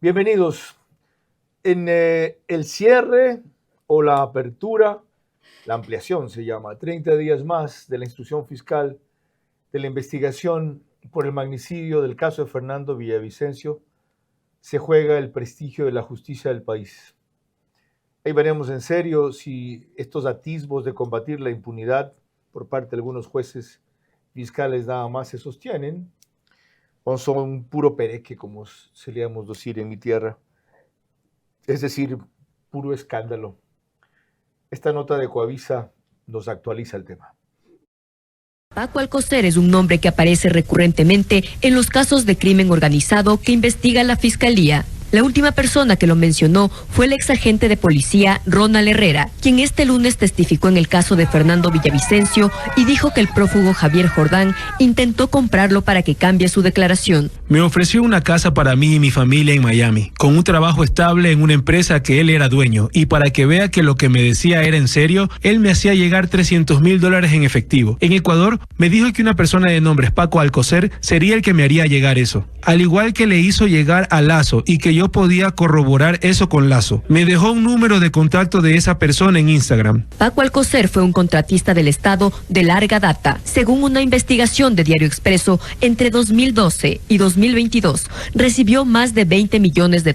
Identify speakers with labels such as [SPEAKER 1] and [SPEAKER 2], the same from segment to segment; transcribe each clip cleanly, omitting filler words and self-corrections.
[SPEAKER 1] Bienvenidos. En el cierre o la apertura, la ampliación se llama, 30 días más de la instrucción fiscal de la investigación por el magnicidio del caso de Fernando Villavicencio, se juega el prestigio de la justicia del país. Ahí veremos en serio si estos atisbos de combatir la impunidad por parte de algunos jueces fiscales nada más se sostienen, o son un puro pereque, como solíamos decir en mi tierra, es decir, puro escándalo. Esta nota de Coavisa nos actualiza el tema.
[SPEAKER 2] Paco Alcocer es un nombre que aparece recurrentemente en los casos de crimen organizado que investiga la Fiscalía. La última persona que lo mencionó fue el exagente de policía Ronald Herrera, quien este lunes testificó en el caso de Fernando Villavicencio y dijo que el prófugo Javier Jordán intentó comprarlo para que cambie su declaración.
[SPEAKER 3] Me ofreció una casa para mí y mi familia en Miami, con un trabajo estable en una empresa que él era dueño, y para que vea que lo que me decía era en serio, él me hacía llegar $300,000 en efectivo. En Ecuador, me dijo que una persona de nombre Paco Alcocer sería el que me haría llegar eso, al igual que le hizo llegar a Lazo y que yo podía corroborar eso con Lazo. Me dejó un número de contacto de esa persona en Instagram.
[SPEAKER 2] Paco Alcocer fue un contratista del Estado de larga data. Según una investigación de Diario Expreso, entre 2012 y 2022 recibió más de $20 millones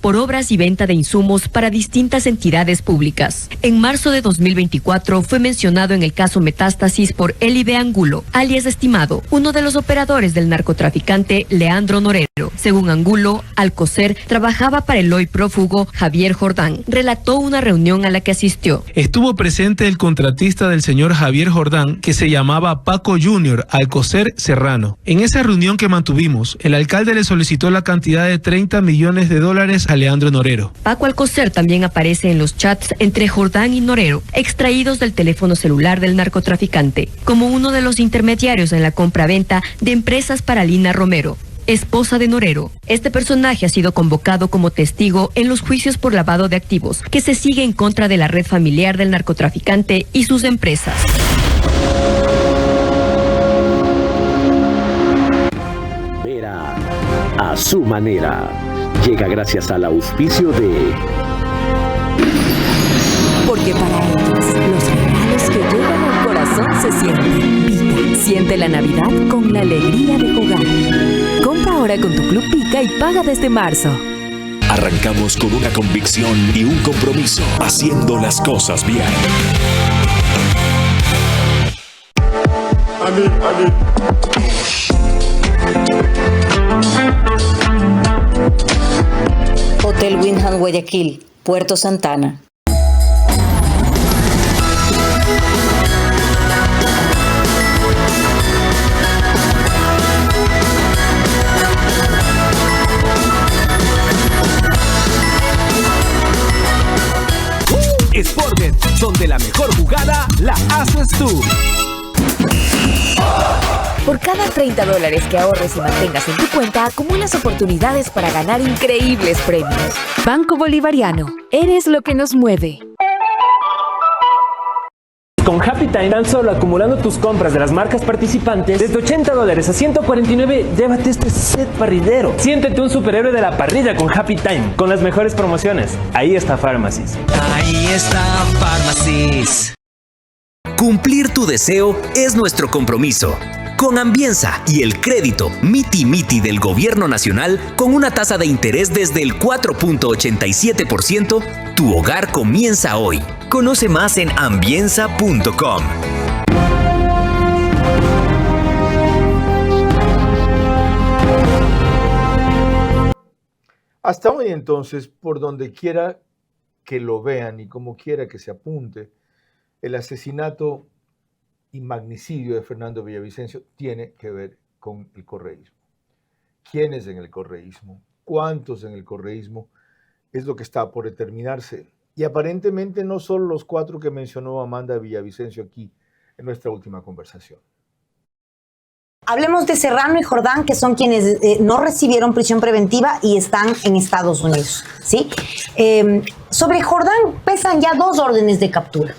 [SPEAKER 2] por obras y venta de insumos para distintas entidades públicas. En marzo de 2024 fue mencionado en el caso Metástasis por Eli de Angulo, alias Estimado, uno de los operadores del narcotraficante Leandro Norero. Según Angulo, Alcocer trabajaba para el hoy prófugo Javier Jordán. Relató una reunión a la que asistió.
[SPEAKER 3] Estuvo presente el contratista del señor Javier Jordán, que se llamaba Paco Junior Alcocer Serrano. En esa reunión que mantuvimos, el alcalde le solicitó la cantidad de $30 millones a Leandro Norero.
[SPEAKER 2] Paco Alcocer también aparece en los chats entre Jordán y Norero, extraídos del teléfono celular del narcotraficante, como uno de los intermediarios en la compra-venta de empresas para Lina Romero, esposa de Norero. Este personaje ha sido convocado como testigo en los juicios por lavado de activos que se sigue en contra de la red familiar del narcotraficante y sus empresas.
[SPEAKER 4] Vera a su manera. Llega gracias al auspicio de...
[SPEAKER 5] Porque para ellos, los regalos que llegan al corazón se sienten. Pica, siente la Navidad con la alegría de jugar. Compra ahora con tu Club Pica y paga desde marzo.
[SPEAKER 6] Arrancamos con una convicción y un compromiso, haciendo las cosas bien.
[SPEAKER 7] Hotel Windham Guayaquil, Puerto Santana.
[SPEAKER 8] Sportbet, donde la mejor jugada la haces tú.
[SPEAKER 5] Por cada $30 que ahorres y mantengas en tu cuenta, acumulas oportunidades para ganar increíbles premios. Banco Bolivariano, eres lo que nos mueve.
[SPEAKER 9] Con Happy Time, tan solo acumulando tus compras de las marcas participantes, desde $80 a $149, llévate este set parrillero. Siéntete un superhéroe de la parrilla con Happy Time, con las mejores promociones. Ahí está Pharmacies.
[SPEAKER 8] Ahí está Pharmacies.
[SPEAKER 10] Cumplir tu deseo es nuestro compromiso. Con Ambienza y el crédito Miti Miti del Gobierno Nacional, con una tasa de interés desde el 4.87%, tu hogar comienza hoy. Conoce más en ambienza.com.
[SPEAKER 1] Hasta hoy entonces, por donde quiera que lo vean y como quiera que se apunte, el asesinato y magnicidio de Fernando Villavicencio tiene que ver con el correísmo. ¿Quiénes en el correísmo? ¿Cuántos en el correísmo? Es lo que está por determinarse. Y aparentemente no solo los 4 que mencionó Amanda Villavicencio aquí en nuestra última conversación.
[SPEAKER 7] Hablemos de Serrano y Jordán, que son quienes no recibieron prisión preventiva y están en Estados Unidos, ¿sí? Sobre Jordán pesan ya 2 órdenes de captura.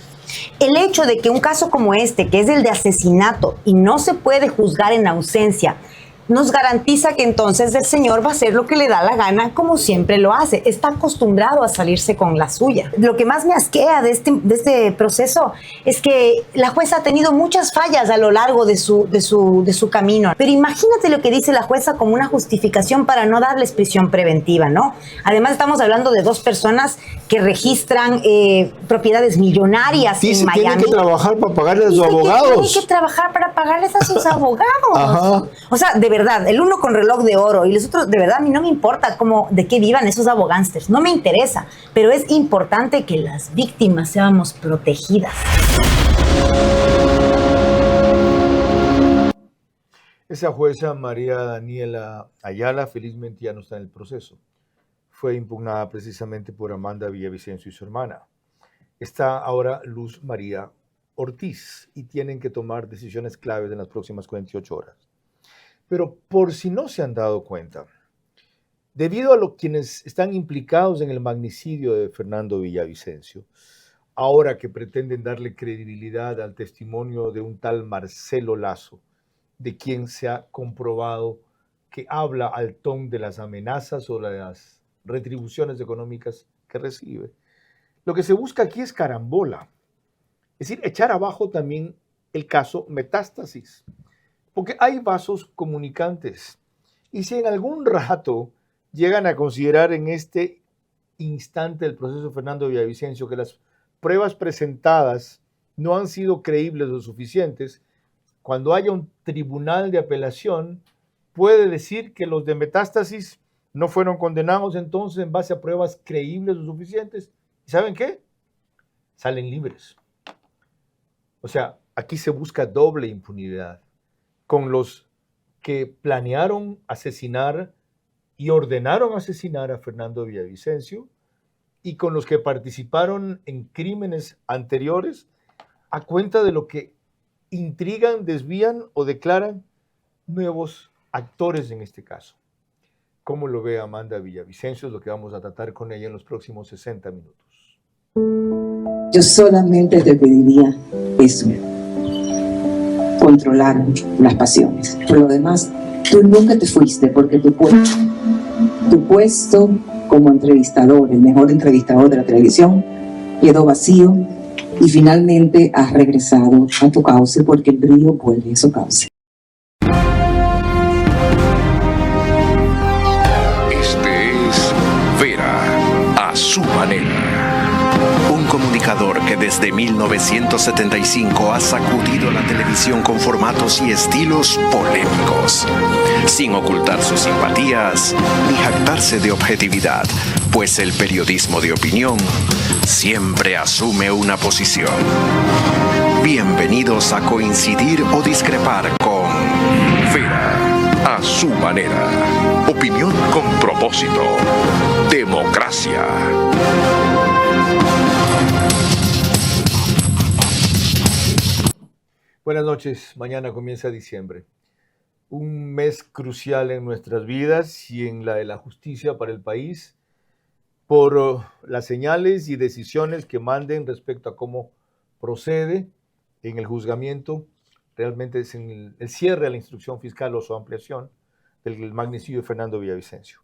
[SPEAKER 7] El hecho de que un caso como este, que es el de asesinato y no se puede juzgar en ausencia, nos garantiza que entonces el señor va a hacer lo que le da la gana, como siempre lo hace. Está acostumbrado a salirse con la suya. Lo que más me asquea de este proceso es que la jueza ha tenido muchas fallas a lo largo de su camino. Pero imagínate lo que dice la jueza como una justificación para no darles prisión preventiva, ¿no? Además, estamos hablando de dos personas que registran propiedades millonarias en Miami.
[SPEAKER 1] Tienen que trabajar para pagarles a sus abogados.
[SPEAKER 7] Tienen que trabajar para pagarles a sus abogados.
[SPEAKER 1] Ajá.
[SPEAKER 7] O sea, de verdad, el uno con reloj de oro y los otros, de verdad, a mí no me importa de qué vivan esos abogánsters, no me interesa, pero es importante que las víctimas seamos protegidas.
[SPEAKER 1] Esa jueza María Daniela Ayala felizmente ya no está en el proceso. Fue impugnada precisamente por Amanda Villavicencio y su hermana. Está ahora Luz María Ortiz y tienen que tomar decisiones claves en las próximas 48 horas. Pero por si no se han dado cuenta, debido a quienes están implicados en el magnicidio de Fernando Villavicencio, ahora que pretenden darle credibilidad al testimonio de un tal Marcelo Lazo, de quien se ha comprobado que habla al ton de las amenazas o las retribuciones económicas que recibe, lo que se busca aquí es carambola, es decir, echar abajo también el caso Metástasis, porque hay vasos comunicantes. Y si en algún rato llegan a considerar en este instante del proceso de Fernando Villavicencio que las pruebas presentadas no han sido creíbles o suficientes, cuando haya un tribunal de apelación, puede decir que los de Metástasis no fueron condenados entonces en base a pruebas creíbles o suficientes. ¿Y saben qué? Salen libres. O sea, aquí se busca doble impunidad con los que planearon asesinar y ordenaron asesinar a Fernando Villavicencio y con los que participaron en crímenes anteriores a cuenta de lo que intrigan, desvían o declaran nuevos actores en este caso. ¿Cómo lo ve Amanda Villavicencio? Es lo que vamos a tratar con ella en los próximos 60 minutos.
[SPEAKER 11] Yo solamente te pediría eso. Controlar las pasiones. Por lo demás, tú nunca te fuiste porque tu puesto como entrevistador, el mejor entrevistador de la televisión, quedó vacío y finalmente has regresado a tu cauce porque el río vuelve a su cauce.
[SPEAKER 6] Este es Vera, a su manera. Un comunicador que desde 1975 ha sacudido la televisión con formatos y estilos polémicos, sin ocultar sus simpatías ni jactarse de objetividad, pues el periodismo de opinión siempre asume una posición. Bienvenidos a coincidir o discrepar con Vera, a su manera. Opinión con propósito. Democracia.
[SPEAKER 1] Buenas noches, mañana comienza diciembre. Un mes crucial en nuestras vidas y en la de la justicia para el país por las señales y decisiones que manden respecto a cómo procede en el juzgamiento, realmente es en el cierre de la instrucción fiscal o su ampliación del magnicidio de Fernando Villavicencio.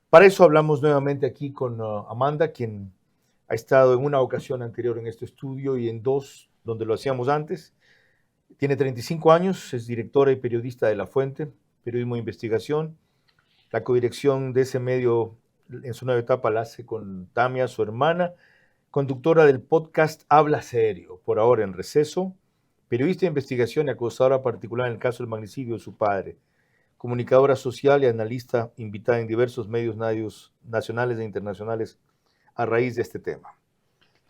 [SPEAKER 1] Para eso hablamos nuevamente aquí con Amanda, quien ha estado en una ocasión anterior en este estudio y en dos donde lo hacíamos antes. Tiene 35 años, es directora y periodista de La Fuente, periodismo de investigación. La codirección de ese medio en su nueva etapa la hace con Tamia, su hermana, conductora del podcast Habla Serio, por ahora en receso, periodista de investigación y acusadora particular en el caso del magnicidio de su padre, comunicadora social y analista invitada en diversos medios nacionales e internacionales a raíz de este tema.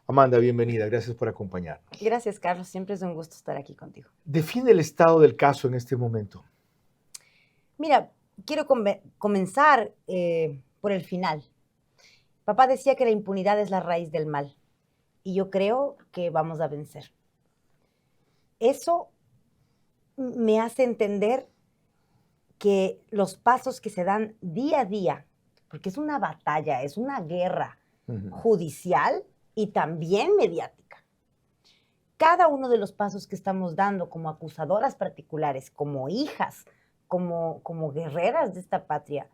[SPEAKER 1] Amanda, bienvenida, gracias por acompañarnos.
[SPEAKER 7] Gracias, Carlos, siempre es un gusto estar aquí contigo.
[SPEAKER 1] Define el estado del caso en este momento.
[SPEAKER 7] Mira, quiero comenzar por el final. Papá decía que la impunidad es la raíz del mal y yo creo que vamos a vencer. Eso me hace entender que los pasos que se dan día a día, porque es una batalla, es una guerra judicial y también mediática. Cada uno de los pasos que estamos dando como acusadoras particulares, como hijas, como guerreras de esta patria,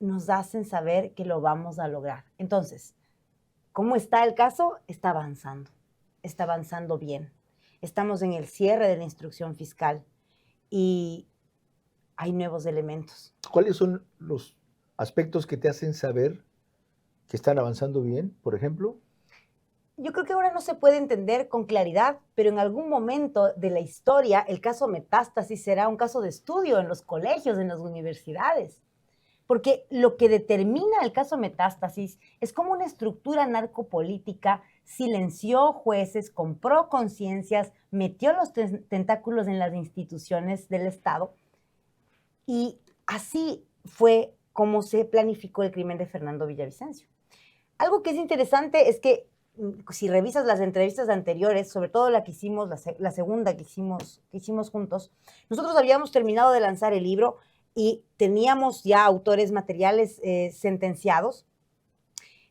[SPEAKER 7] nos hacen saber que lo vamos a lograr. Entonces, ¿cómo está el caso? Está avanzando bien. Estamos en el cierre de la instrucción fiscal y hay nuevos elementos.
[SPEAKER 1] ¿Cuáles son los aspectos que te hacen saber que están avanzando bien, por ejemplo?
[SPEAKER 7] Yo creo que ahora no se puede entender con claridad, pero en algún momento de la historia el caso Metástasis será un caso de estudio en los colegios, en las universidades. Porque lo que determina el caso Metástasis es cómo una estructura narcopolítica silenció jueces, compró conciencias, metió los tentáculos en las instituciones del Estado. Y así fue como se planificó el crimen de Fernando Villavicencio. Algo que es interesante es que si revisas las entrevistas anteriores, sobre todo la que hicimos, la segunda que hicimos juntos, nosotros habíamos terminado de lanzar el libro y teníamos ya autores materiales sentenciados,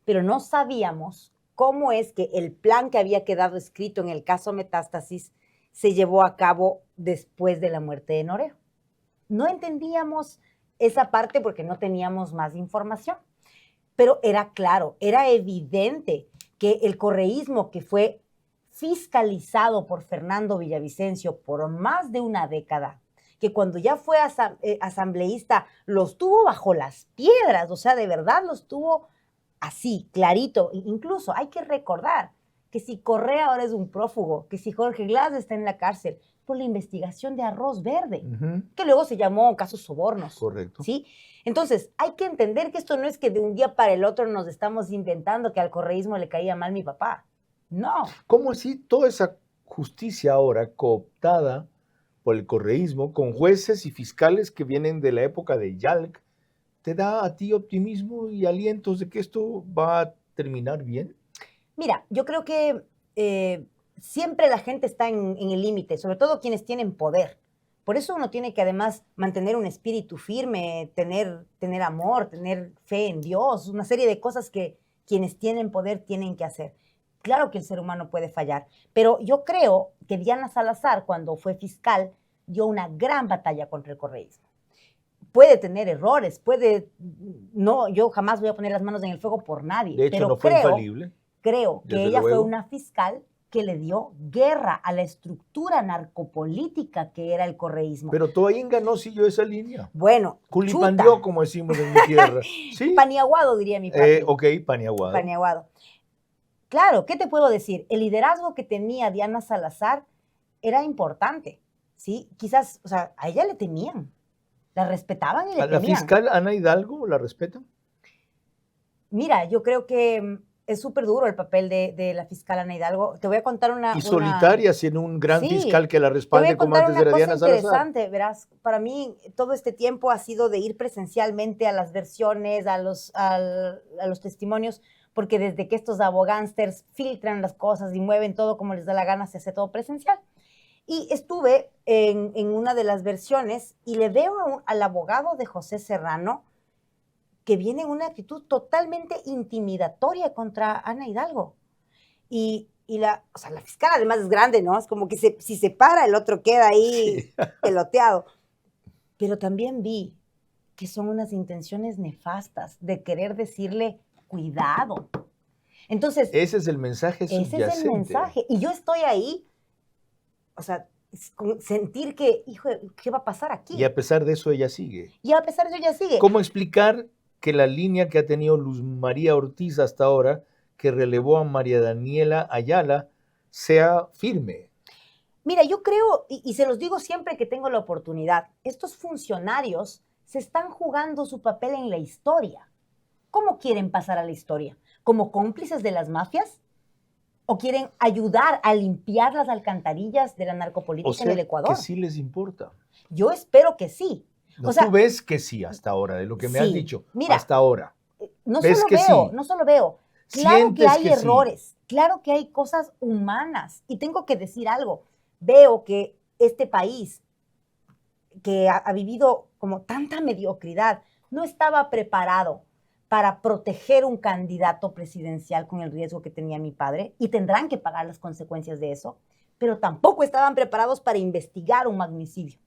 [SPEAKER 7] pero no sabíamos cómo es que el plan que había quedado escrito en el caso Metástasis se llevó a cabo después de la muerte de Noreo. No entendíamos esa parte porque no teníamos más información, pero era claro, era evidente que el correísmo que fue fiscalizado por Fernando Villavicencio por más de una década, que cuando ya fue asambleísta los tuvo bajo las piedras, o sea, de verdad los tuvo así, clarito. Incluso hay que recordar que si Correa ahora es un prófugo, que si Jorge Glass está en la cárcel por la investigación de Arroz Verde, que luego se llamó caso Sobornos.
[SPEAKER 1] Correcto.
[SPEAKER 7] ¿Sí? Entonces, hay que entender que esto no es que de un día para el otro nos estamos inventando que al correísmo le caía mal mi papá. No.
[SPEAKER 1] ¿Cómo así toda esa justicia ahora cooptada por el correísmo, con jueces y fiscales que vienen de la época de Yalc, te da a ti optimismo y alientos de que esto va a terminar bien?
[SPEAKER 7] Mira, yo creo que siempre la gente está en el límite, sobre todo quienes tienen poder. Por eso uno tiene que además mantener un espíritu firme, tener amor, tener fe en Dios, una serie de cosas que quienes tienen poder tienen que hacer. Claro que el ser humano puede fallar, pero yo creo que Diana Salazar, cuando fue fiscal, dio una gran batalla contra el correísmo. Puede tener errores, no, yo jamás voy a poner las manos en el fuego por nadie.
[SPEAKER 1] De hecho,
[SPEAKER 7] pero
[SPEAKER 1] no fue infalible.
[SPEAKER 7] Creo que ella fue una fiscal que le dio guerra a la estructura narcopolítica que era el correísmo.
[SPEAKER 1] Pero Toaín ganó, siguió esa línea.
[SPEAKER 7] Bueno,
[SPEAKER 1] culipandió, como decimos en mi tierra. ¿Sí?
[SPEAKER 7] Paniaguado, diría mi padre.
[SPEAKER 1] Ok, paniaguado.
[SPEAKER 7] Paniaguado. Claro, ¿qué te puedo decir? El liderazgo que tenía Diana Salazar era importante, ¿sí? Quizás, o sea, a ella le temían, la respetaban y le temían.
[SPEAKER 1] ¿A la fiscal Ana Hidalgo la respetan?
[SPEAKER 7] Mira, yo creo que es súper duro el papel de la fiscal Ana Hidalgo. Te voy a contar una...
[SPEAKER 1] Y solitaria, siendo un gran fiscal que la respalde como antes era Diana Salazar.
[SPEAKER 7] Te voy a contar una cosa interesante, verás. Para mí, todo este tiempo ha sido de ir presencialmente a las versiones, a los testimonios, porque desde que estos abogánsters filtran las cosas y mueven todo como les da la gana, se hace todo presencial. Y estuve en una de las versiones y le veo al abogado de José Serrano que viene en una actitud totalmente intimidatoria contra Ana Hidalgo. Y la fiscal además es grande, ¿no? Es como que si se para, el otro queda ahí peloteado. Pero también vi que son unas intenciones nefastas de querer decirle cuidado. Entonces,
[SPEAKER 1] ese es el mensaje subyacente.
[SPEAKER 7] Ese es el mensaje. Y yo estoy ahí, o sea, sentir que, hijo, ¿qué va a pasar aquí?
[SPEAKER 1] Y a pesar de eso ella sigue.
[SPEAKER 7] ¿Cómo
[SPEAKER 1] explicar que la línea que ha tenido Luz María Ortiz hasta ahora, que relevó a María Daniela Ayala, sea firme?
[SPEAKER 7] Mira, yo creo, y se los digo siempre que tengo la oportunidad, estos funcionarios se están jugando su papel en la historia. ¿Cómo quieren pasar a la historia? ¿Como cómplices de las mafias? ¿O quieren ayudar a limpiar las alcantarillas de la narcopolítica en el Ecuador?
[SPEAKER 1] Que sí les importa.
[SPEAKER 7] Yo espero que sí.
[SPEAKER 1] No, tú ves que sí hasta ahora, de lo que me has dicho.
[SPEAKER 7] Mira,
[SPEAKER 1] hasta ahora.
[SPEAKER 7] No solo veo. Claro que hay errores, claro que hay cosas humanas. Y tengo que decir algo. Veo que este país, que ha vivido como tanta mediocridad, no estaba preparado para proteger un candidato presidencial con el riesgo que tenía mi padre, y tendrán que pagar las consecuencias de eso, pero tampoco estaban preparados para investigar un magnicidio.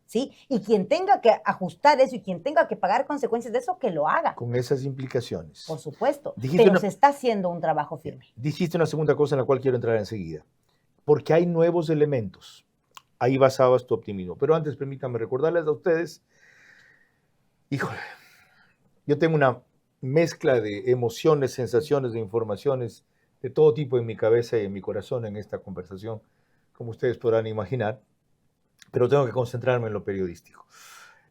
[SPEAKER 7] ¿sí? Y quien tenga que ajustar eso y quien tenga que pagar consecuencias de eso, que lo haga.
[SPEAKER 1] Con esas implicaciones.
[SPEAKER 7] Por supuesto,
[SPEAKER 1] Dijiste
[SPEAKER 7] pero se está haciendo un trabajo firme.
[SPEAKER 1] Dijiste una segunda cosa en la cual quiero entrar enseguida. Porque hay nuevos elementos. Ahí basabas tu optimismo. Pero antes, permítanme recordarles a ustedes, híjole, yo tengo una mezcla de emociones, sensaciones, de informaciones de todo tipo en mi cabeza y en mi corazón en esta conversación, como ustedes podrán imaginar, pero tengo que concentrarme en lo periodístico.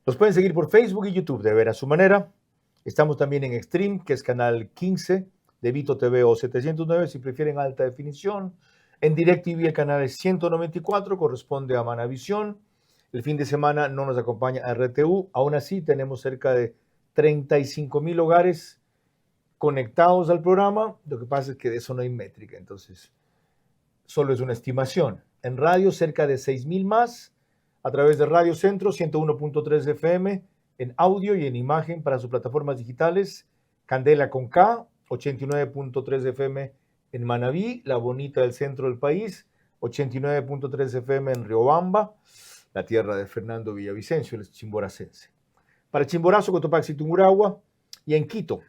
[SPEAKER 1] Nos pueden seguir por Facebook y YouTube de Ver a su Manera. Estamos también en Extreme, que es canal 15 de Vito TV o 709, si prefieren alta definición. En DirecTV el canal es 194, corresponde a Manavisión. El fin de semana no nos acompaña a RTU. Aún así, tenemos cerca de 35,000 hogares conectados al programa. Lo que pasa es que de eso no hay métrica, entonces solo es una estimación. En radio, cerca de 6,000 más, a través de Radio Centro, 101.3 FM, en audio y en imagen para sus plataformas digitales. Candela con K, 89.3 FM en Manabí, la bonita del centro del país, 89.3 FM en Riobamba, la tierra de Fernando Villavicencio, el chimboracense. Para Chimborazo, Cotopaxi, Tungurahua, y en Quito,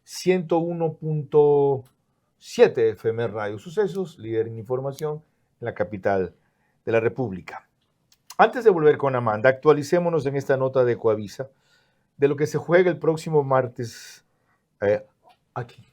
[SPEAKER 1] 101.7 FM Radio Sucesos, líder en información en la capital de la República. Antes de volver con Amanda, actualicémonos en esta nota de Coavisa de lo que se juega el próximo martes aquí.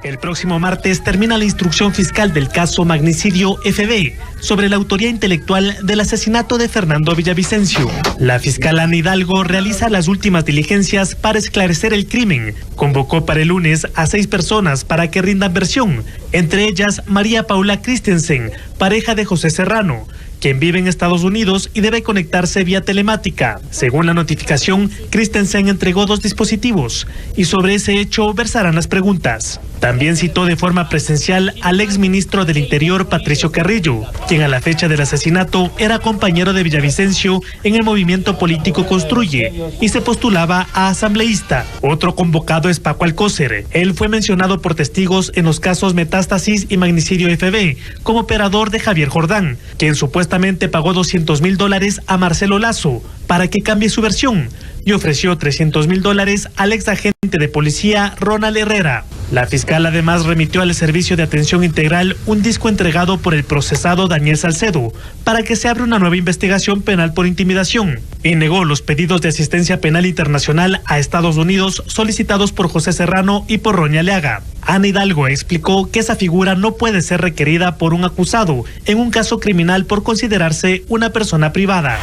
[SPEAKER 12] El próximo martes termina la instrucción fiscal del caso Magnicidio FB sobre la autoría intelectual del asesinato de Fernando Villavicencio. La fiscal Ana Hidalgo realiza las últimas diligencias para esclarecer el crimen. Convocó para el lunes a 6 personas para que rindan versión, entre ellas María Paula Christensen, pareja de José Serrano, quien vive en Estados Unidos y debe conectarse vía telemática. Según la notificación, Christensen entregó 2 dispositivos y sobre ese hecho versarán las preguntas. También citó de forma presencial al exministro del Interior, Patricio Carrillo, quien a la fecha del asesinato era compañero de Villavicencio en el movimiento político Construye y se postulaba a asambleísta. Otro convocado es Paco Alcócer. Él fue mencionado por testigos en los casos Metástasis y Magnicidio FB como operador de Javier Jordán, quien supuestamente pagó $200,000 a Marcelo Lazo para que cambie su versión y ofreció $300,000 al exagente de policía Ronald Herrera. La fiscal además remitió al Servicio de Atención Integral un disco entregado por el procesado Daniel Salcedo para que se abra una nueva investigación penal por intimidación y negó los pedidos de asistencia penal internacional a Estados Unidos solicitados por José Serrano y por Roña Leaga. Ana Hidalgo explicó que esa figura no puede ser requerida por un acusado en un caso criminal por considerarse una persona privada.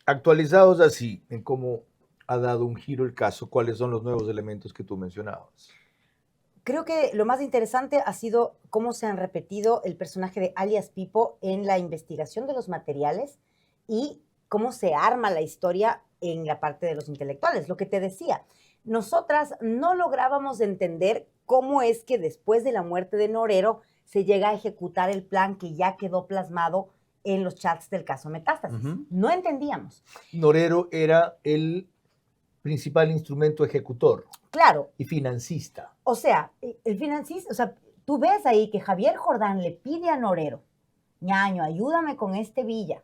[SPEAKER 1] Actualizados así, en cómo ha dado un giro el caso, ¿cuáles son los nuevos elementos que tú mencionabas?
[SPEAKER 7] Creo que lo más interesante ha sido cómo se han repetido el personaje de alias Pipo en la investigación de los materiales y cómo se arma la historia en la parte de los intelectuales. Lo que te decía, nosotras no lográbamos entender cómo es que después de la muerte de Norero se llega a ejecutar el plan que ya quedó plasmado en los chats del caso Metástasis. No entendíamos.
[SPEAKER 1] Norero era el principal instrumento ejecutor.
[SPEAKER 7] Claro.
[SPEAKER 1] Y financista.
[SPEAKER 7] O sea, el financista, o sea, tú ves ahí que Javier Jordán le pide a Norero, ñaño, ayúdame con este Villa,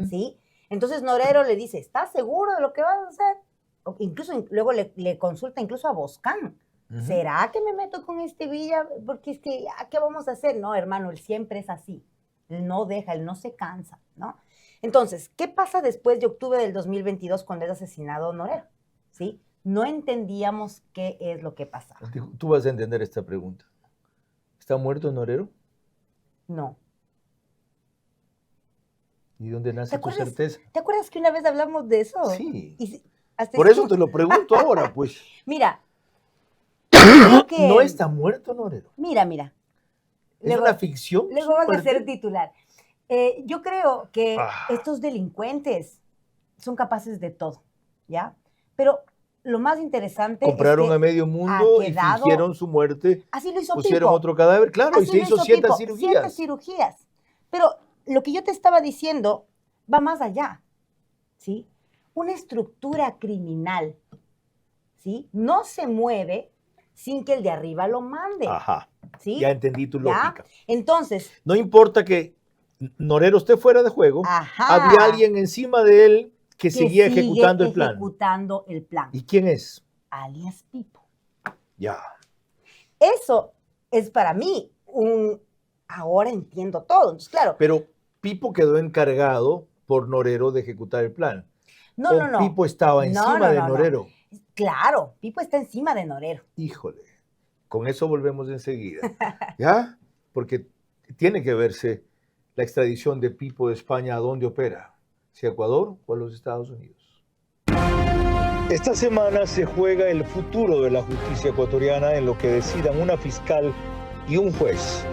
[SPEAKER 7] ¿sí? Entonces Norero le dice, ¿estás seguro de lo que vas a hacer? O incluso luego le consulta incluso a Boscán. ¿Será que me meto con este Villa? Porque es que, ¿qué vamos a hacer? No, hermano, él siempre es así. Él no deja, él no se cansa, ¿no? Entonces, ¿qué pasa después de octubre del 2022 cuando es asesinado Norero? ¿Sí? No entendíamos qué es lo que pasaba.
[SPEAKER 1] Tú vas a entender esta pregunta. ¿Está muerto Norero?
[SPEAKER 7] No.
[SPEAKER 1] ¿Y dónde nace tu certeza?
[SPEAKER 7] ¿Te acuerdas que una vez hablamos de eso?
[SPEAKER 1] Sí. Por eso te lo pregunto ahora, pues.
[SPEAKER 7] Mira. Creo que
[SPEAKER 1] no está muerto Norero.
[SPEAKER 7] Mira.
[SPEAKER 1] ¿Es una ficción?
[SPEAKER 7] Luego vas a ser titular. Yo creo que estos delincuentes son capaces de todo, ¿ya? Pero lo más interesante
[SPEAKER 1] compraron
[SPEAKER 7] es que
[SPEAKER 1] a medio mundo y fingieron su muerte.
[SPEAKER 7] Así lo hizo
[SPEAKER 1] pusieron
[SPEAKER 7] Pipo.
[SPEAKER 1] Otro cadáver, claro,
[SPEAKER 7] así
[SPEAKER 1] y se hizo 7 cirugías.
[SPEAKER 7] 7 cirugías. Pero lo que yo te estaba diciendo va más allá, ¿sí? Una estructura criminal, ¿sí? No se mueve sin que el de arriba lo mande. ¿Sí?
[SPEAKER 1] Ya entendí tu lógica.
[SPEAKER 7] Entonces.
[SPEAKER 1] No importa que Norero esté fuera de juego,
[SPEAKER 7] Ajá,
[SPEAKER 1] había alguien encima de él que seguía ejecutando el plan.
[SPEAKER 7] Ejecutando el plan.
[SPEAKER 1] ¿Y quién es?
[SPEAKER 7] Alias Pipo.
[SPEAKER 1] Ya.
[SPEAKER 7] Eso es para mí ahora entiendo todo. Entonces, claro.
[SPEAKER 1] Pero Pipo quedó encargado por Norero de ejecutar el plan.
[SPEAKER 7] No.
[SPEAKER 1] Pipo estaba encima de Norero.
[SPEAKER 7] No. Claro, Pipo está encima de Norero.
[SPEAKER 1] Híjole, con eso volvemos enseguida. ¿Ya? Porque tiene que verse la extradición de Pipo de España. ¿A dónde opera? ¿Si a Ecuador o a los Estados Unidos? Esta semana se juega el futuro de la justicia ecuatoriana en lo que decidan una fiscal y un juez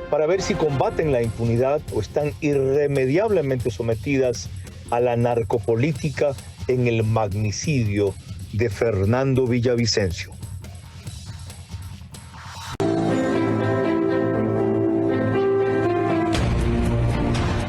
[SPEAKER 1] para ver si combaten la impunidad o están irremediablemente sometidas a la narcopolítica en el magnicidio de Fernando Villavicencio.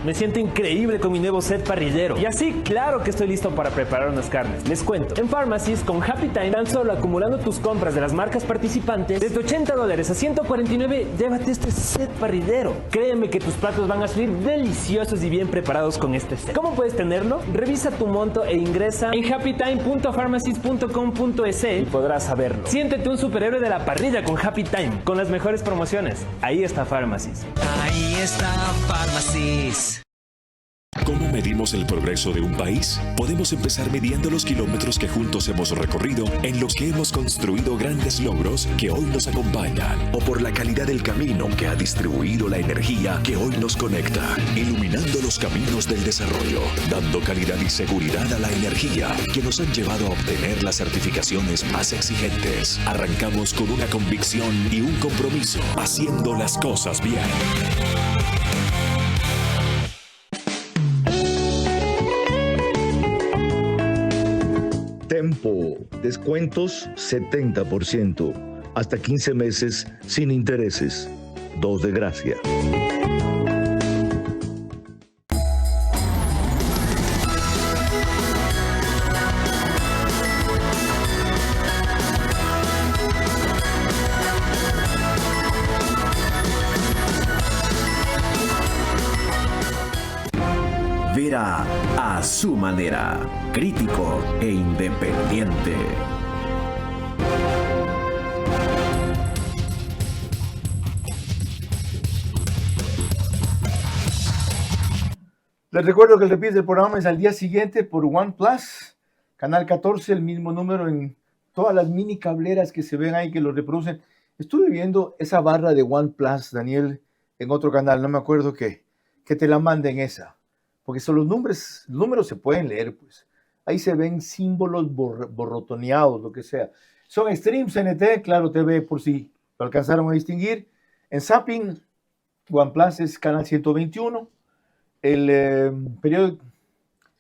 [SPEAKER 9] Me siento increíble con mi nuevo set parrillero. Y así, claro que estoy listo para preparar unas carnes. Les cuento. En Pharmacies con Happy Time, tan solo acumulando tus compras de las marcas participantes, desde $80 a $149, llévate este set parrillero. Créeme que tus platos van a salir deliciosos y bien preparados con este set. ¿Cómo puedes tenerlo? Revisa tu monto e ingresa en happytime.pharmacies.com.es y podrás saberlo. Siéntete un superhéroe de la parrilla con Happy Time, con las mejores promociones. Ahí está Pharmacies.
[SPEAKER 13] Ahí está Pharmacies.
[SPEAKER 14] ¿Cómo medimos el progreso de un país? Podemos empezar midiendo los kilómetros que juntos hemos recorrido, en los que hemos construido grandes logros que hoy nos acompañan, o por la calidad del camino que ha distribuido la energía que hoy nos conecta, iluminando los caminos del desarrollo, dando calidad y seguridad a la energía que nos han llevado a obtener las certificaciones más exigentes. Arrancamos con una convicción y un compromiso, haciendo las cosas bien.
[SPEAKER 1] Tempo, descuentos 70%, hasta 15 meses sin intereses, 2 de gracia.
[SPEAKER 4] Vera a su manera, crítico e independiente.
[SPEAKER 1] Les recuerdo que el reprise del programa es al día siguiente por OnePlus, Canal 14, el mismo número en todas las mini cableras que se ven ahí que lo reproducen. Estuve viendo esa barra de OnePlus, Daniel, en otro canal, no me acuerdo qué, que te la manden esa. Porque son los números se pueden leer, pues. Ahí se ven símbolos borrotoneados, lo que sea. Son Stream, CNT, Claro TV, por si lo alcanzaron a distinguir. En Zapping, OnePlus es canal 121. El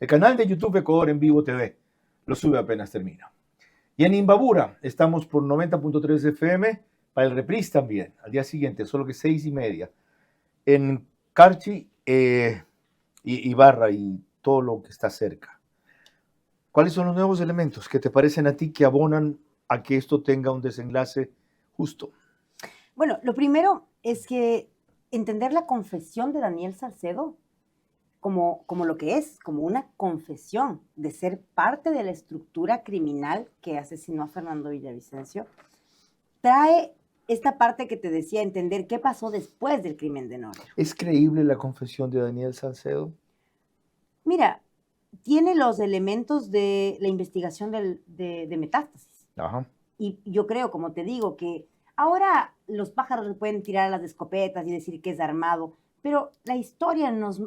[SPEAKER 1] canal de YouTube Ecuador en Vivo TV lo sube apenas termina. Y en Imbabura estamos por 90.3 FM para el reprise también, al día siguiente, solo que 6:30. En Carchi, Ibarra y todo lo que está cerca. ¿Cuáles son los nuevos elementos que te parecen a ti que abonan a que esto tenga un desenlace justo?
[SPEAKER 7] Bueno, lo primero es que entender la confesión de Daniel Salcedo como lo que es, como una confesión de ser parte de la estructura criminal que asesinó a Fernando Villavicencio, trae esta parte que te decía, entender qué pasó después del crimen de Norero.
[SPEAKER 1] ¿Es creíble la confesión de Daniel Salcedo?
[SPEAKER 7] Mira, tiene los elementos de la investigación de Metástasis.
[SPEAKER 1] Ajá.
[SPEAKER 7] Y yo creo, como te digo, que ahora los pájaros le pueden tirar a las escopetas y decir que es armado, pero la historia nos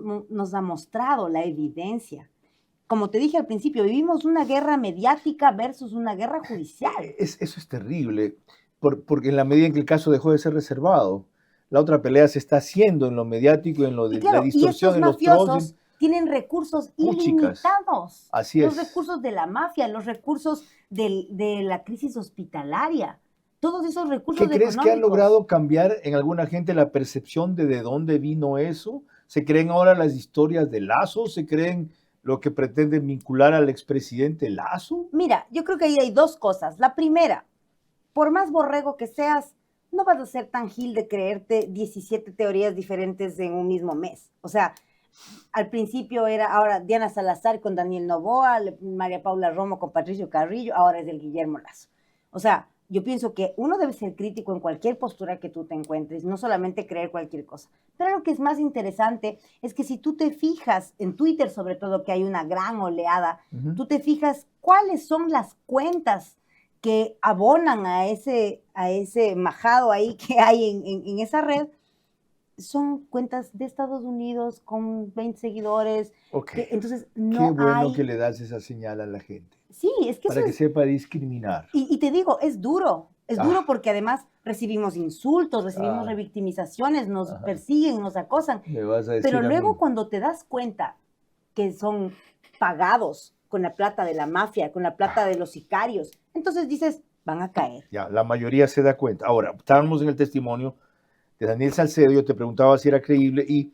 [SPEAKER 7] ha mostrado la evidencia. Como te dije al principio, vivimos una guerra mediática versus una guerra judicial.
[SPEAKER 1] Eso es terrible. Porque en la medida en que el caso dejó de ser reservado, la otra pelea se está haciendo en lo mediático, en lo de la distorsión, en los trolls.
[SPEAKER 7] Tienen recursos ilimitados.
[SPEAKER 1] Así es.
[SPEAKER 7] Los recursos de la mafia, los recursos de la crisis hospitalaria, todos esos recursos
[SPEAKER 1] ¿Qué crees que ha logrado cambiar en alguna gente la percepción de dónde vino eso? ¿Se creen ahora las historias de Lazo? ¿Se creen lo que pretenden vincular al expresidente Lazo?
[SPEAKER 7] Mira, yo creo que ahí hay dos cosas. La primera, por más borrego que seas, no vas a ser tan gil de creerte 17 teorías diferentes en un mismo mes. O sea, al principio era ahora Diana Salazar con Daniel Noboa, María Paula Romo con Patricio Carrillo, ahora es el Guillermo Lazo. O sea, yo pienso que uno debe ser crítico en cualquier postura que tú te encuentres, no solamente creer cualquier cosa. Pero lo que es más interesante es que si tú te fijas, en Twitter sobre todo, que hay una gran oleada, tú te fijas cuáles son las cuentas que abonan a ese majado ahí que hay en esa red. Son cuentas de Estados Unidos con 20 seguidores.
[SPEAKER 1] Okay.
[SPEAKER 7] Entonces, no
[SPEAKER 1] Qué bueno
[SPEAKER 7] hay...
[SPEAKER 1] que le das esa señal a la gente.
[SPEAKER 7] Sí, es que
[SPEAKER 1] para
[SPEAKER 7] eso
[SPEAKER 1] que sepa discriminar.
[SPEAKER 7] Y te digo, es duro. Es duro porque además recibimos insultos, recibimos revictimizaciones, nos persiguen, nos acosan.
[SPEAKER 1] Me vas a decir
[SPEAKER 7] pero luego
[SPEAKER 1] a mí.
[SPEAKER 7] cuando te das cuenta que son pagados con la plata de la mafia, con la plata de los sicarios, entonces dices, van a caer.
[SPEAKER 1] Ya, la mayoría se da cuenta. Ahora, estábamos en el testimonio de Daniel Salcedo, yo te preguntaba si era creíble y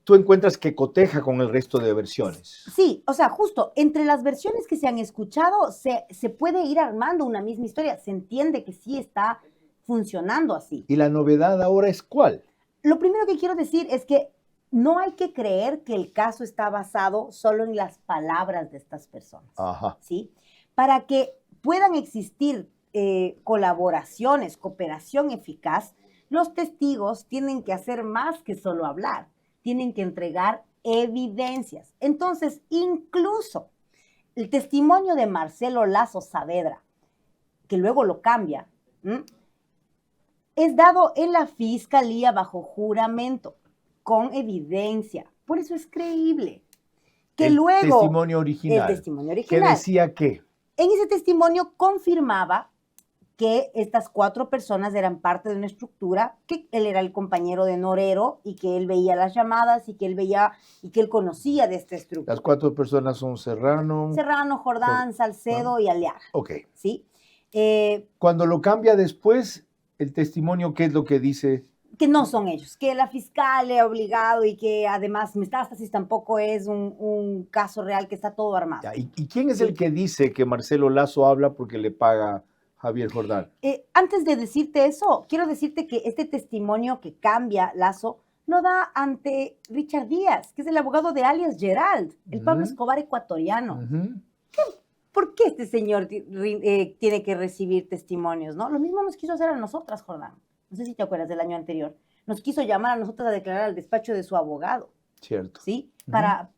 [SPEAKER 1] tú encuentras que coteja con el resto de versiones.
[SPEAKER 7] Sí, o sea, justo entre las versiones que se han escuchado se puede ir armando una misma historia. Se entiende que sí está funcionando así.
[SPEAKER 1] ¿Y la novedad ahora es cuál?
[SPEAKER 7] Lo primero que quiero decir es que no hay que creer que el caso está basado solo en las palabras de estas personas.
[SPEAKER 1] Ajá.
[SPEAKER 7] ¿Sí? Para que puedan existir colaboraciones, cooperación eficaz, los testigos tienen que hacer más que solo hablar. Tienen que entregar evidencias. Entonces, incluso el testimonio de Marcelo Lazo Saavedra, que luego lo cambia, es dado en la fiscalía bajo juramento, con evidencia. Por eso es creíble. Que
[SPEAKER 1] el
[SPEAKER 7] luego...
[SPEAKER 1] Testimonio original.
[SPEAKER 7] El testimonio original.
[SPEAKER 1] ¿Qué decía qué?
[SPEAKER 7] En ese testimonio confirmaba que estas 4 personas eran parte de una estructura, que él era el compañero de Norero y que él veía las llamadas y que él conocía de esta estructura.
[SPEAKER 1] Las 4 personas son Serrano,
[SPEAKER 7] Jordán, Salcedo y Aleaga.
[SPEAKER 1] Ok.
[SPEAKER 7] ¿Sí?
[SPEAKER 1] Cuando lo cambia después, el testimonio, ¿qué es lo que dice?
[SPEAKER 7] Que no son ellos, que la fiscal le ha obligado y que además Metástasis tampoco es un caso real, que está todo armado.
[SPEAKER 1] Ya, ¿y quién es el que dice que Marcelo Lazo habla porque le paga Javier Jordán?
[SPEAKER 7] Antes de decirte eso, quiero decirte que este testimonio que cambia Lazo lo da ante Richard Díaz, que es el abogado de alias Gerald, el Pablo Escobar ecuatoriano. ¿Por qué este señor tiene que recibir testimonios, no? Lo mismo nos quiso hacer a nosotras, Jordán. No sé si te acuerdas del año anterior. Nos quiso llamar a nosotras a declarar al despacho de su abogado.
[SPEAKER 1] Cierto.
[SPEAKER 7] ¿Sí? Para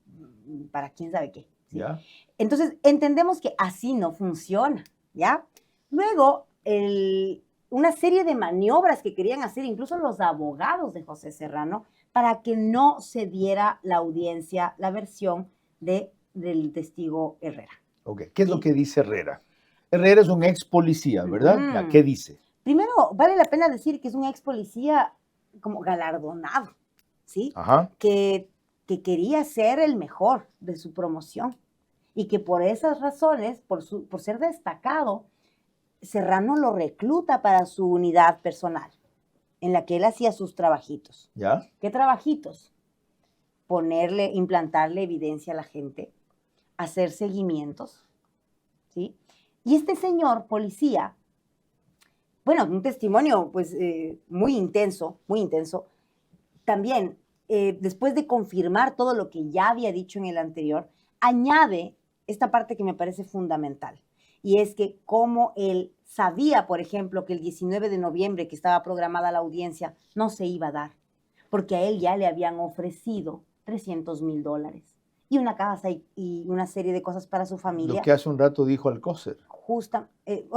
[SPEAKER 7] quién sabe qué. ¿Sí?
[SPEAKER 1] ¿Ya?
[SPEAKER 7] Entonces, entendemos que así no funciona, ¿ya? Luego, una serie de maniobras que querían hacer incluso los abogados de José Serrano para que no se diera la audiencia, la versión del testigo Herrera.
[SPEAKER 1] Ok, ¿qué es lo que dice Herrera? Herrera es un ex policía, ¿verdad? ¿Qué dice?
[SPEAKER 7] Primero, vale la pena decir que es un ex policía como galardonado, ¿sí?
[SPEAKER 1] Ajá.
[SPEAKER 7] Que quería ser el mejor de su promoción y que por esas razones, por ser destacado, Serrano lo recluta para su unidad personal, en la que él hacía sus trabajitos.
[SPEAKER 1] ¿Ya?
[SPEAKER 7] ¿Qué trabajitos? Implantarle evidencia a la gente, hacer seguimientos, ¿sí? Y este señor policía, bueno, un testimonio pues muy intenso, también después de confirmar todo lo que ya había dicho en el anterior, añade esta parte que me parece fundamental. Y es que como él sabía, por ejemplo, que el 19 de noviembre, que estaba programada la audiencia, no se iba a dar, porque a él ya le habían ofrecido $300,000 y una casa y una serie de cosas para su familia.
[SPEAKER 1] Lo que hace un rato dijo Alcócer.
[SPEAKER 7] O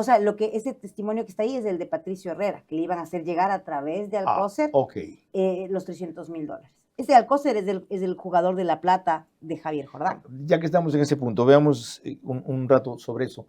[SPEAKER 7] sea, ese testimonio que está ahí es el de Patricio Herrera, que le iban a hacer llegar a través de Alcócer los $300,000. Este Alcócer es el jugador de La Plata de Javier Jordán.
[SPEAKER 1] Ya que estamos en ese punto, veamos un rato sobre eso.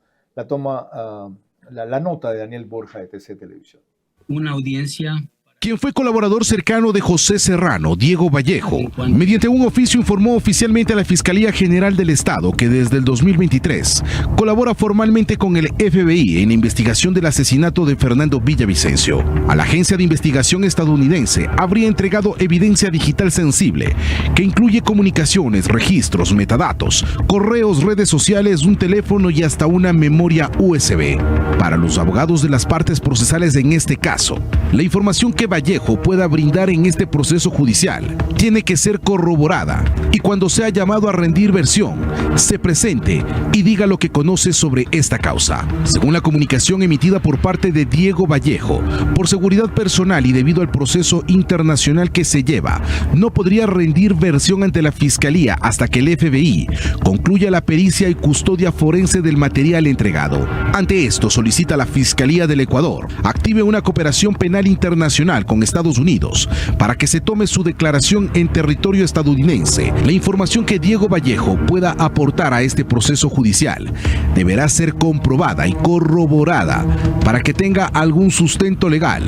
[SPEAKER 1] La nota de Daniel Borja de TC Televisión.
[SPEAKER 15] Una audiencia quien fue colaborador cercano de José Serrano, Diego Vallejo, mediante un oficio informó oficialmente a la Fiscalía General del Estado que desde el 2023 colabora formalmente con el FBI en la investigación del asesinato de Fernando Villavicencio. A la agencia de investigación estadounidense habría entregado evidencia digital sensible que incluye comunicaciones, registros, metadatos, correos, redes sociales, un teléfono y hasta una memoria USB. Para los abogados de las partes procesales en este caso, la información que Vallejo pueda brindar en este proceso judicial tiene que ser corroborada y cuando sea llamado a rendir versión, se presente y diga lo que conoce sobre esta causa. Según la comunicación emitida por parte de Diego Vallejo, por seguridad personal y debido al proceso internacional que se lleva, no podría rendir versión ante la Fiscalía hasta que el FBI concluya la pericia y custodia forense del material entregado. Ante esto, solicita a la Fiscalía del Ecuador active una cooperación penal internacional con Estados Unidos para que se tome su declaración en territorio estadounidense. La información que Diego Vallejo pueda aportar a este proceso judicial deberá ser comprobada y corroborada para que tenga algún sustento legal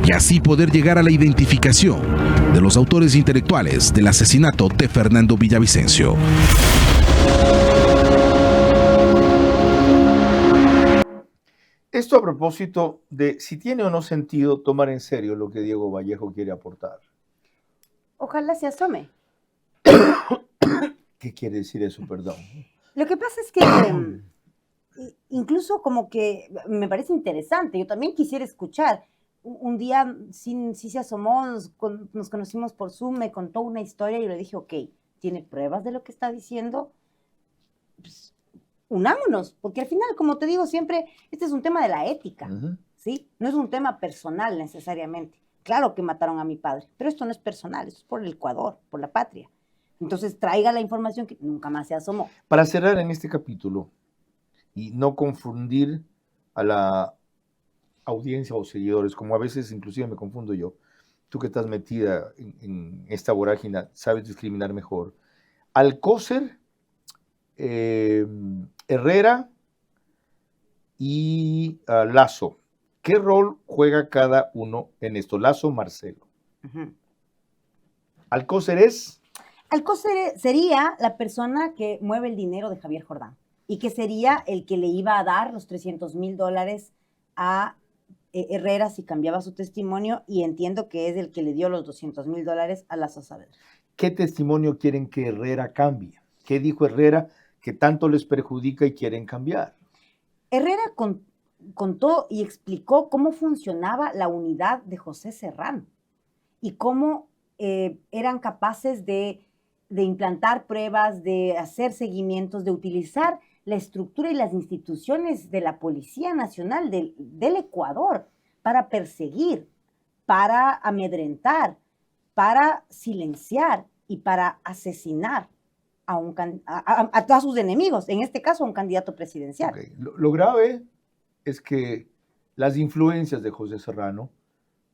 [SPEAKER 15] y así poder llegar a la identificación de los autores intelectuales del asesinato de Fernando Villavicencio.
[SPEAKER 1] Esto a propósito de si tiene o no sentido tomar en serio lo que Diego Vallejo quiere aportar.
[SPEAKER 7] Ojalá se asome.
[SPEAKER 1] ¿Qué quiere decir eso? Perdón.
[SPEAKER 7] Lo que pasa es que incluso como que me parece interesante. Yo también quisiera escuchar. Un día sí se asomó, nos conocimos por Zoom, me contó una historia y yo le dije, ok, ¿tiene pruebas de lo que está diciendo? Pues, unámonos, porque al final, como te digo siempre, este es un tema de la ética, ¿sí? No es un tema personal necesariamente. Claro que mataron a mi padre, pero esto no es personal, esto es por el Ecuador, por la patria. Entonces traiga la información que nunca más se asomó.
[SPEAKER 1] Para cerrar en este capítulo y no confundir a la audiencia o seguidores, como a veces inclusive me confundo yo, tú que estás metida en esta vorágine, sabes discriminar mejor. Alcócer, Herrera y Lazo. ¿Qué rol juega cada uno en esto? Lazo, Marcelo. Alcócer es...
[SPEAKER 7] Alcócer sería la persona que mueve el dinero de Javier Jordán y que sería el que le iba a dar los $300,000 a Herrera si cambiaba su testimonio y entiendo que es el que le dio los $200,000 a Lazo Saavedra.
[SPEAKER 1] ¿Qué testimonio quieren que Herrera cambie? ¿Qué dijo Herrera que tanto les perjudica y quieren cambiar?
[SPEAKER 7] Herrera contó y explicó cómo funcionaba la unidad de José Serrano y cómo eran capaces de implantar pruebas, de hacer seguimientos, de utilizar la estructura y las instituciones de la Policía Nacional del Ecuador para perseguir, para amedrentar, para silenciar y para asesinar a todos sus enemigos, en este caso a un candidato presidencial.
[SPEAKER 1] Okay. Lo grave es que las influencias de José Serrano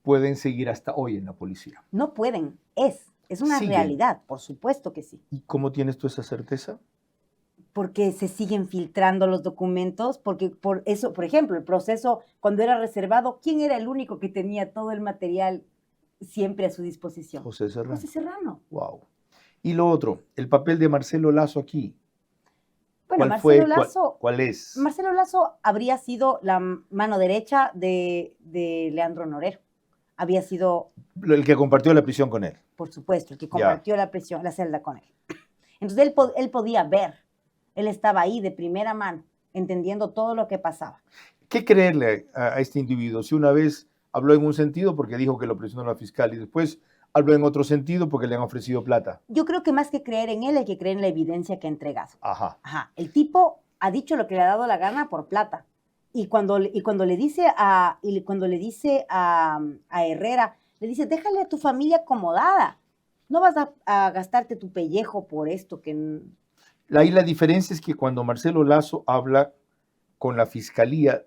[SPEAKER 1] pueden seguir hasta hoy en la policía.
[SPEAKER 7] No pueden, es una realidad, por supuesto que sí.
[SPEAKER 1] ¿Y cómo tienes tú esa certeza?
[SPEAKER 7] Porque se siguen filtrando los documentos, porque por eso, por ejemplo, el proceso cuando era reservado, ¿quién era el único que tenía todo el material siempre a su disposición?
[SPEAKER 1] José Serrano.
[SPEAKER 7] José Serrano.
[SPEAKER 1] Wow. Y lo otro, el papel de Marcelo Lazo aquí.
[SPEAKER 7] Bueno, Marcelo Lazo,
[SPEAKER 1] ¿Cuál es?
[SPEAKER 7] Marcelo Lazo habría sido la mano derecha de Leandro Norero. Había sido...
[SPEAKER 1] El que compartió la prisión con él.
[SPEAKER 7] Por supuesto, el que compartió la prisión, la celda con él. Entonces él podía ver, él estaba ahí de primera mano, entendiendo todo lo que pasaba.
[SPEAKER 1] ¿Qué creerle a este individuo? Si una vez habló en un sentido porque dijo que lo presionó la fiscal y después habló en otro sentido porque le han ofrecido plata.
[SPEAKER 7] Yo creo que más que creer en él hay que creer en la evidencia que ha entregado.
[SPEAKER 1] Ajá.
[SPEAKER 7] El tipo ha dicho lo que le ha dado la gana por plata. Y cuando le dice a Herrera, le dice, déjale a tu familia acomodada. No vas a gastarte tu pellejo por esto que...
[SPEAKER 1] Ahí la diferencia es que cuando Marcelo Lazo habla con la fiscalía,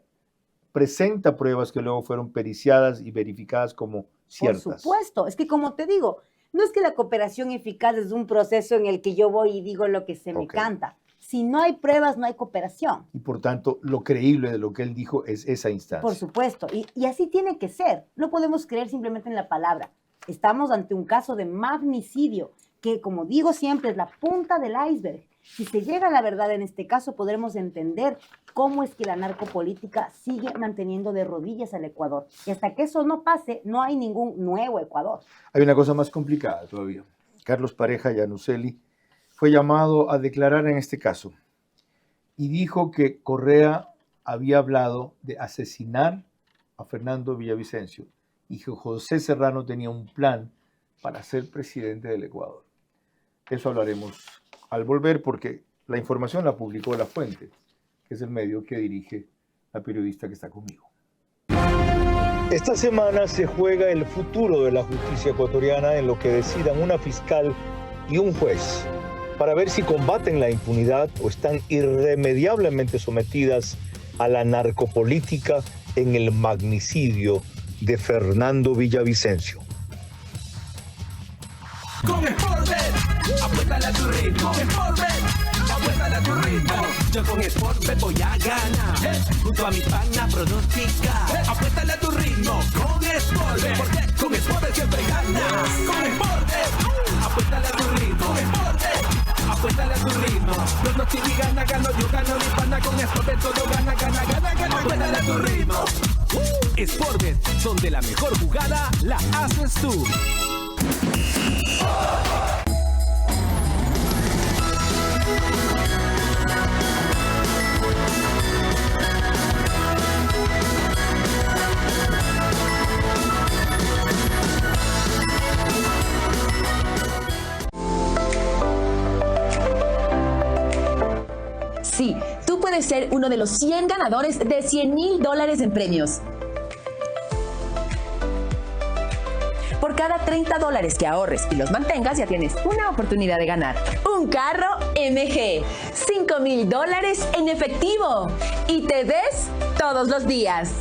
[SPEAKER 1] presenta pruebas que luego fueron periciadas y verificadas como ciertas.
[SPEAKER 7] Por supuesto, es que como te digo, no es que la cooperación eficaz es un proceso en el que yo voy y digo lo que se me canta. Si no hay pruebas, no hay cooperación.
[SPEAKER 1] Y por tanto, lo creíble de lo que él dijo es esa instancia.
[SPEAKER 7] Por supuesto, y así tiene que ser. No podemos creer simplemente en la palabra. Estamos ante un caso de magnicidio, que como digo siempre es la punta del iceberg. Si se llega a la verdad en este caso, podremos entender cómo es que la narcopolítica sigue manteniendo de rodillas al Ecuador. Y hasta que eso no pase, no hay ningún nuevo Ecuador.
[SPEAKER 1] Hay una cosa más complicada todavía. Carlos Pareja Llanuselli fue llamado a declarar en este caso y dijo que Correa había hablado de asesinar a Fernando Villavicencio y que José Serrano tenía un plan para ser presidente del Ecuador. Eso hablaremos al volver, porque la información la publicó La Fuente, que es el medio que dirige la periodista que está conmigo. Esta semana se juega el futuro de la justicia ecuatoriana en lo que decidan una fiscal y un juez, para ver si combaten la impunidad o están irremediablemente sometidas a la narcopolítica en el magnicidio de Fernando Villavicencio.
[SPEAKER 8] Con Sportbet, apuéstale a tu ritmo. Sportbet, apuéstale a tu ritmo. Yo con Sportbet voy a ganar. Junto a mi pana pronosticar. Apuéstale a tu ritmo con Sportbet. Porque con Sportbet siempre ganas. Con Sportbet, apuéstale a tu ritmo. Sportbet, apuéstale a tu ritmo. Pronostica y gana, gano, yo gano, mi pana con Sportbet. Todo gana, gana, gana, gana. Apuéstale a tu ritmo. Sportbet, donde la mejor jugada la haces tú.
[SPEAKER 16] Sí, tú puedes ser uno de los 100 ganadores de $100,000 en premios. Por cada $30 que ahorres y los mantengas, ya tienes una oportunidad de ganar un carro MG, $5,000 en efectivo y te des todos los días.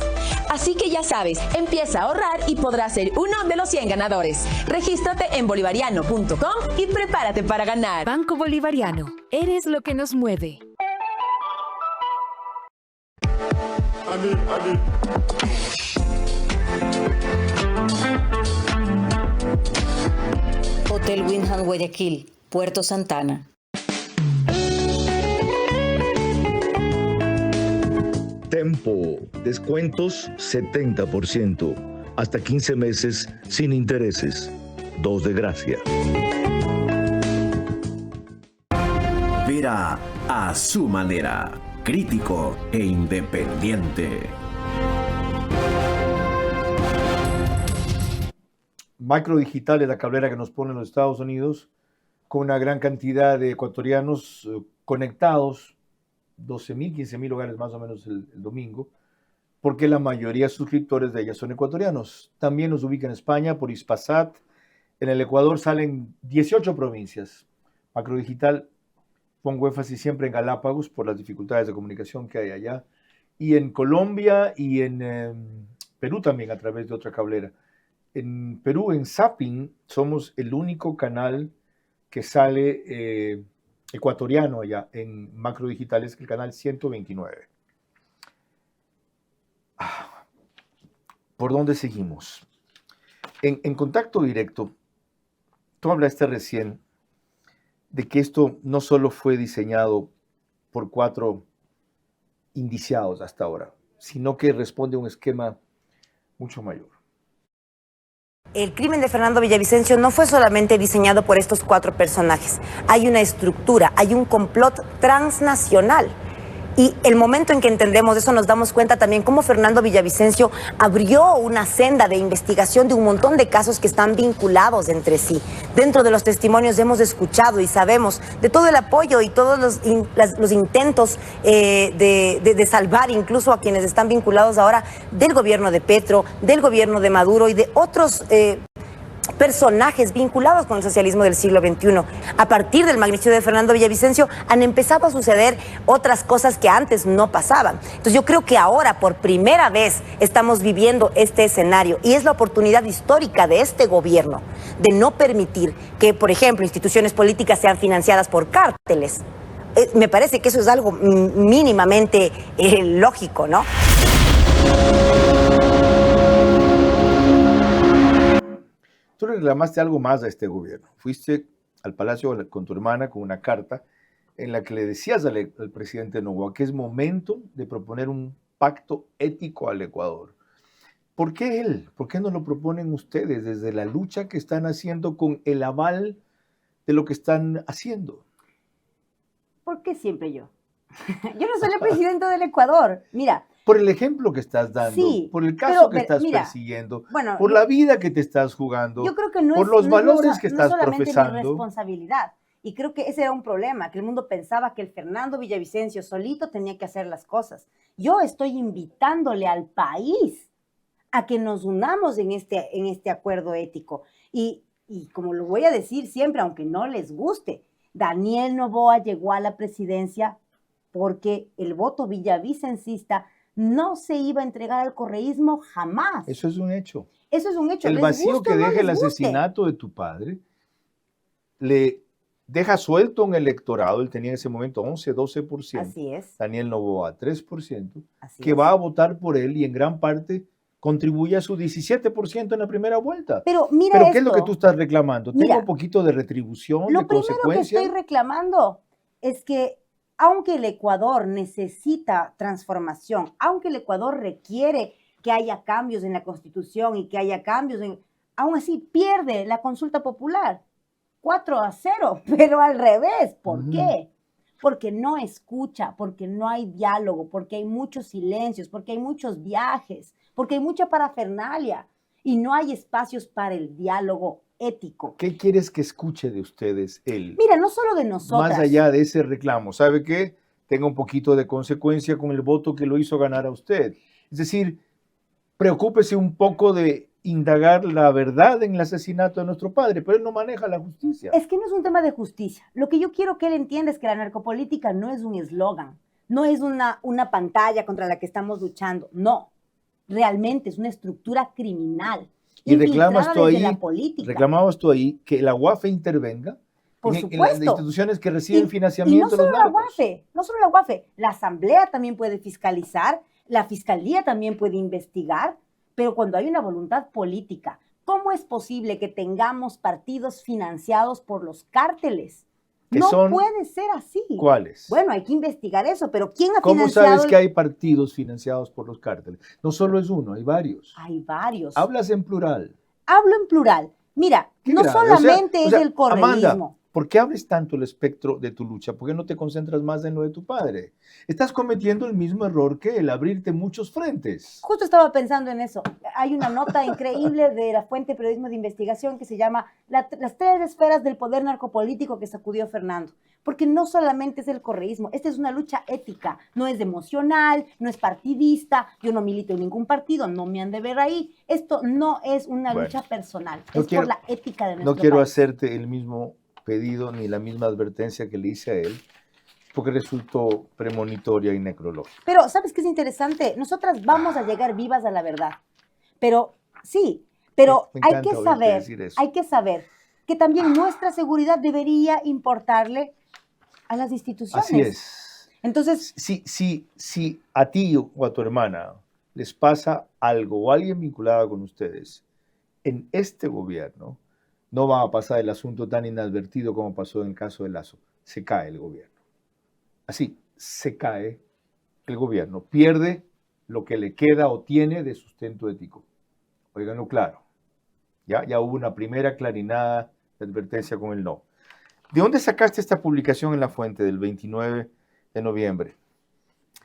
[SPEAKER 16] Así que ya sabes, empieza a ahorrar y podrás ser uno de los 100 ganadores. Regístrate en bolivariano.com y prepárate para ganar.
[SPEAKER 5] Banco Bolivariano, eres lo que nos mueve.
[SPEAKER 17] Hotel Windham Guayaquil, Puerto Santana.
[SPEAKER 1] Tempo, descuentos 70%, hasta 15 meses sin intereses, 2 de gracia.
[SPEAKER 4] Vera a su manera, crítico e independiente.
[SPEAKER 1] Macrodigital es la cablera que nos pone en los Estados Unidos, con una gran cantidad de ecuatorianos conectados, 12,000, 15,000 hogares más o menos el domingo, porque la mayoría de suscriptores de ella son ecuatorianos. También nos ubica en España por Hispasat. En el Ecuador salen 18 provincias. Macrodigital, pongo énfasis siempre en Galápagos por las dificultades de comunicación que hay allá, y en Colombia y en Perú también a través de otra cablera. En Perú, en Zapping, somos el único canal que sale ecuatoriano allá en Macrodigital, es el canal 129. ¿Por dónde seguimos? En Contacto Directo, tú hablaste recién de que esto no solo fue diseñado por 4 indiciados hasta ahora, sino que responde a un esquema mucho mayor.
[SPEAKER 7] El crimen de Fernando Villavicencio no fue solamente diseñado por estos 4 personajes. Hay una estructura, hay un complot transnacional. Y el momento en que entendemos eso nos damos cuenta también cómo Fernando Villavicencio abrió una senda de investigación de un montón de casos que están vinculados entre sí. Dentro de los testimonios hemos escuchado y sabemos de todo el apoyo y todos los intentos de salvar incluso a quienes están vinculados ahora del gobierno de Petro, del gobierno de Maduro y de otros personajes vinculados con el socialismo del siglo XXI. A partir del magnicidio de Fernando Villavicencio han empezado a suceder otras cosas que antes no pasaban. Entonces yo creo que ahora por primera vez estamos viviendo este escenario y es la oportunidad histórica de este gobierno de no permitir que, por ejemplo, instituciones políticas sean financiadas por cárteles Me parece que eso es algo mínimamente lógico, ¿no?
[SPEAKER 1] Tú le reclamaste algo más a este gobierno. Fuiste al Palacio con tu hermana con una carta en la que le decías al presidente Noboa que es momento de proponer un pacto ético al Ecuador. ¿Por qué él? ¿Por qué no lo proponen ustedes desde la lucha que están haciendo con el aval de lo que están haciendo?
[SPEAKER 7] ¿Por qué siempre yo? Yo no soy la presidenta del Ecuador. Mira.
[SPEAKER 1] Por el ejemplo que estás dando,
[SPEAKER 7] sí,
[SPEAKER 1] por el caso que estás persiguiendo, por la vida que te estás jugando,
[SPEAKER 7] yo creo que no
[SPEAKER 1] por los valores que estás profesando.
[SPEAKER 7] Mi responsabilidad. Y creo que ese era un problema, que el mundo pensaba que el Fernando Villavicencio solito tenía que hacer las cosas. Yo estoy invitándole al país a que nos unamos en este acuerdo ético. Y como lo voy a decir siempre, aunque no les guste, Daniel Noboa llegó a la presidencia porque el voto villavicencista no se iba a entregar al correísmo jamás.
[SPEAKER 1] Eso es un hecho.
[SPEAKER 7] Eso es un hecho.
[SPEAKER 1] El vacío que deja el asesinato de tu padre le deja suelto un electorado. Él tenía en ese momento 11, 12%.
[SPEAKER 7] Así es.
[SPEAKER 1] Daniel Noboa 3%,
[SPEAKER 7] Así
[SPEAKER 1] que va a votar por él y en gran parte contribuye a su 17% en la primera vuelta.
[SPEAKER 7] Pero mira
[SPEAKER 1] ¿qué es lo que tú estás reclamando?
[SPEAKER 7] Mira,
[SPEAKER 1] ¿Tengo un poquito de retribución, de consecuencia?
[SPEAKER 7] Lo primero que estoy reclamando es que aunque el Ecuador necesita transformación, aunque el Ecuador requiere que haya cambios en la Constitución y que haya cambios, aún así pierde la consulta popular 4-0, pero al revés. ¿Por qué? Porque no escucha, porque no hay diálogo, porque hay muchos silencios, porque hay muchos viajes, porque hay mucha parafernalia y no hay espacios para el diálogo ético.
[SPEAKER 1] ¿Qué quieres que escuche de ustedes él?
[SPEAKER 7] Mira, no solo de nosotras.
[SPEAKER 1] Más allá de ese reclamo, ¿sabe qué? Tenga un poquito de consecuencia con el voto que lo hizo ganar a usted. Es decir, preocúpese un poco de indagar la verdad en el asesinato de nuestro padre, pero él no maneja la justicia.
[SPEAKER 7] Es que no es un tema de justicia. Lo que yo quiero que él entienda es que la narcopolítica no es un eslogan, no es una pantalla contra la que estamos luchando, no. Realmente es una estructura criminal.
[SPEAKER 1] Y reclamabas tú ahí que la UAFE intervenga en las instituciones que reciben financiamiento.
[SPEAKER 7] Y no solo la UAFE, la Asamblea también puede fiscalizar, la Fiscalía también puede investigar, pero cuando hay una voluntad política, ¿cómo es posible que tengamos partidos financiados por los cárteles? No puede ser así.
[SPEAKER 1] ¿Cuáles?
[SPEAKER 7] Bueno, hay que investigar eso, pero ¿quién ha
[SPEAKER 1] ¿Cómo
[SPEAKER 7] financiado?
[SPEAKER 1] sabes que hay partidos financiados por los cárteles? No solo es uno, hay varios.
[SPEAKER 7] Hay varios.
[SPEAKER 1] Hablas en plural.
[SPEAKER 7] Hablo en plural. Mira, no solamente es el correísmo.
[SPEAKER 1] Amanda, ¿por qué abres tanto el espectro de tu lucha? ¿Por qué no te concentras más en lo de tu padre? Estás cometiendo el mismo error que el abrirte muchos frentes.
[SPEAKER 7] Justo estaba pensando en eso. Hay una nota increíble de la fuente de periodismo de investigación que se llama Las 3 esferas del poder narcopolítico que sacudió Fernando. Porque no solamente es el correísmo, esta es una lucha ética, no es emocional, no es partidista, yo no milito en ningún partido, no me han de ver ahí. Esto no es una lucha personal, por la ética de nuestro país.
[SPEAKER 1] No quiero hacerte el mismo pedido ni la misma advertencia que le hice a él, porque resultó premonitoria y necrológica.
[SPEAKER 7] Pero, ¿sabes qué es interesante? Nosotras vamos a llegar vivas a la verdad. Pero, sí, pero hay que saber que también nuestra seguridad debería importarle a las instituciones.
[SPEAKER 1] Así es.
[SPEAKER 7] Entonces,
[SPEAKER 1] si a ti o a tu hermana les pasa algo o alguien vinculado con ustedes en este gobierno, no va a pasar el asunto tan inadvertido como pasó en el caso de Lazo. Se cae el gobierno. Así, se cae el gobierno. Pierde lo que le queda o tiene de sustento ético. Óiganlo claro. Ya hubo una primera clarinada de advertencia con el no. ¿De dónde sacaste esta publicación en La Fuente del 29 de noviembre?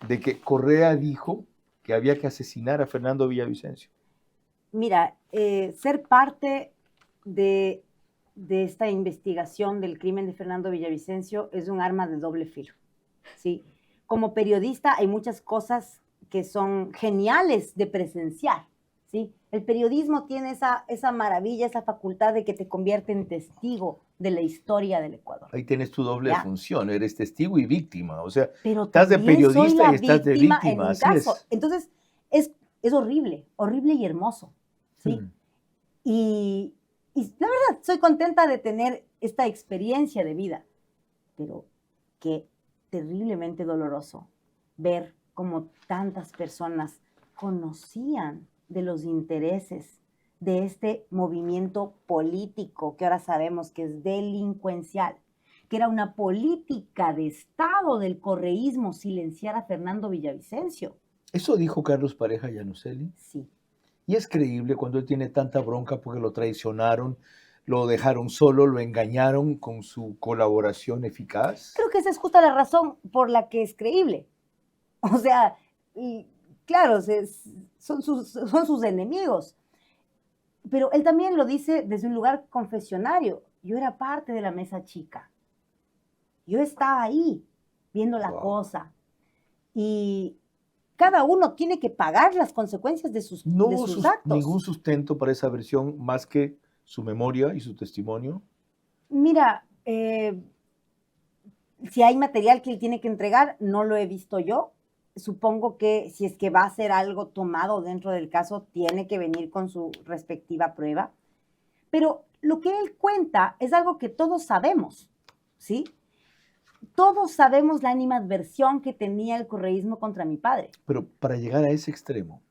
[SPEAKER 1] De que Correa dijo que había que asesinar a Fernando Villavicencio.
[SPEAKER 7] Mira, ser parte de esta investigación del crimen de Fernando Villavicencio es un arma de doble filo, ¿sí? Como periodista hay muchas cosas que son geniales de presenciar, ¿sí? El periodismo tiene esa maravilla, esa facultad de que te convierte en testigo de la historia del Ecuador.
[SPEAKER 1] Ahí tienes tu doble función, eres testigo y víctima, o sea,
[SPEAKER 7] pero
[SPEAKER 1] estás de periodista y estás de víctima, así es.
[SPEAKER 7] Entonces, es horrible, horrible y hermoso, ¿sí? Y la verdad, soy contenta de tener esta experiencia de vida, pero que terriblemente doloroso ver cómo tantas personas conocían de los intereses de este movimiento político que ahora sabemos que es delincuencial, que era una política de Estado del correísmo silenciar a Fernando Villavicencio.
[SPEAKER 1] ¿Eso dijo Carlos Pareja Llanuselli?
[SPEAKER 7] Sí.
[SPEAKER 1] Y es creíble cuando él tiene tanta bronca porque lo traicionaron, lo dejaron solo, lo engañaron con su colaboración eficaz.
[SPEAKER 7] Creo que esa es justa la razón por la que es creíble. O sea, y claro, son sus enemigos. Pero él también lo dice desde un lugar confesionario. Yo era parte de la mesa chica. Yo estaba ahí viendo la cosa. Y cada uno tiene que pagar las consecuencias de sus actos.
[SPEAKER 1] Ningún sustento para esa versión más que su memoria y su testimonio.
[SPEAKER 7] Mira, si hay material que él tiene que entregar, no lo he visto yo. Supongo que si es que va a ser algo tomado dentro del caso, tiene que venir con su respectiva prueba. Pero lo que él cuenta es algo que todos sabemos, ¿sí? Todos sabemos la animadversión que tenía el correísmo contra mi padre.
[SPEAKER 1] Pero para llegar a ese extremo.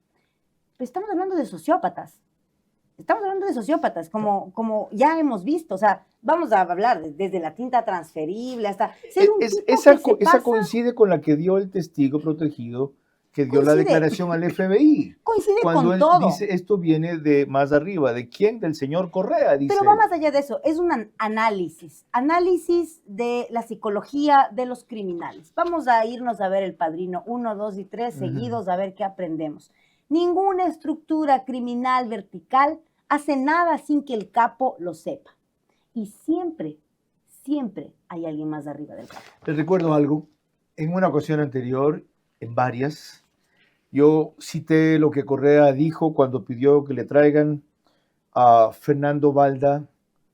[SPEAKER 7] Pero estamos hablando de sociópatas. Estamos hablando de sociópatas, como ya hemos visto. O sea, vamos a hablar desde la tinta transferible hasta...
[SPEAKER 1] Esa coincide con la que dio el testigo protegido, que dio la declaración al FBI.
[SPEAKER 7] Coincide
[SPEAKER 1] cuando
[SPEAKER 7] con
[SPEAKER 1] él
[SPEAKER 7] todo.
[SPEAKER 1] Dice, esto viene de más arriba. ¿De quién? Del señor Correa, dice.
[SPEAKER 7] Pero va más allá de eso. Es un análisis de la psicología de los criminales. Vamos a irnos a ver El Padrino 1, 2 y 3 seguidos a ver qué aprendemos. Ninguna estructura criminal vertical hace nada sin que el capo lo sepa. Y siempre hay alguien más arriba del capo.
[SPEAKER 1] Les recuerdo algo. En una ocasión anterior, en varias, yo cité lo que Correa dijo cuando pidió que le traigan a Fernando Balda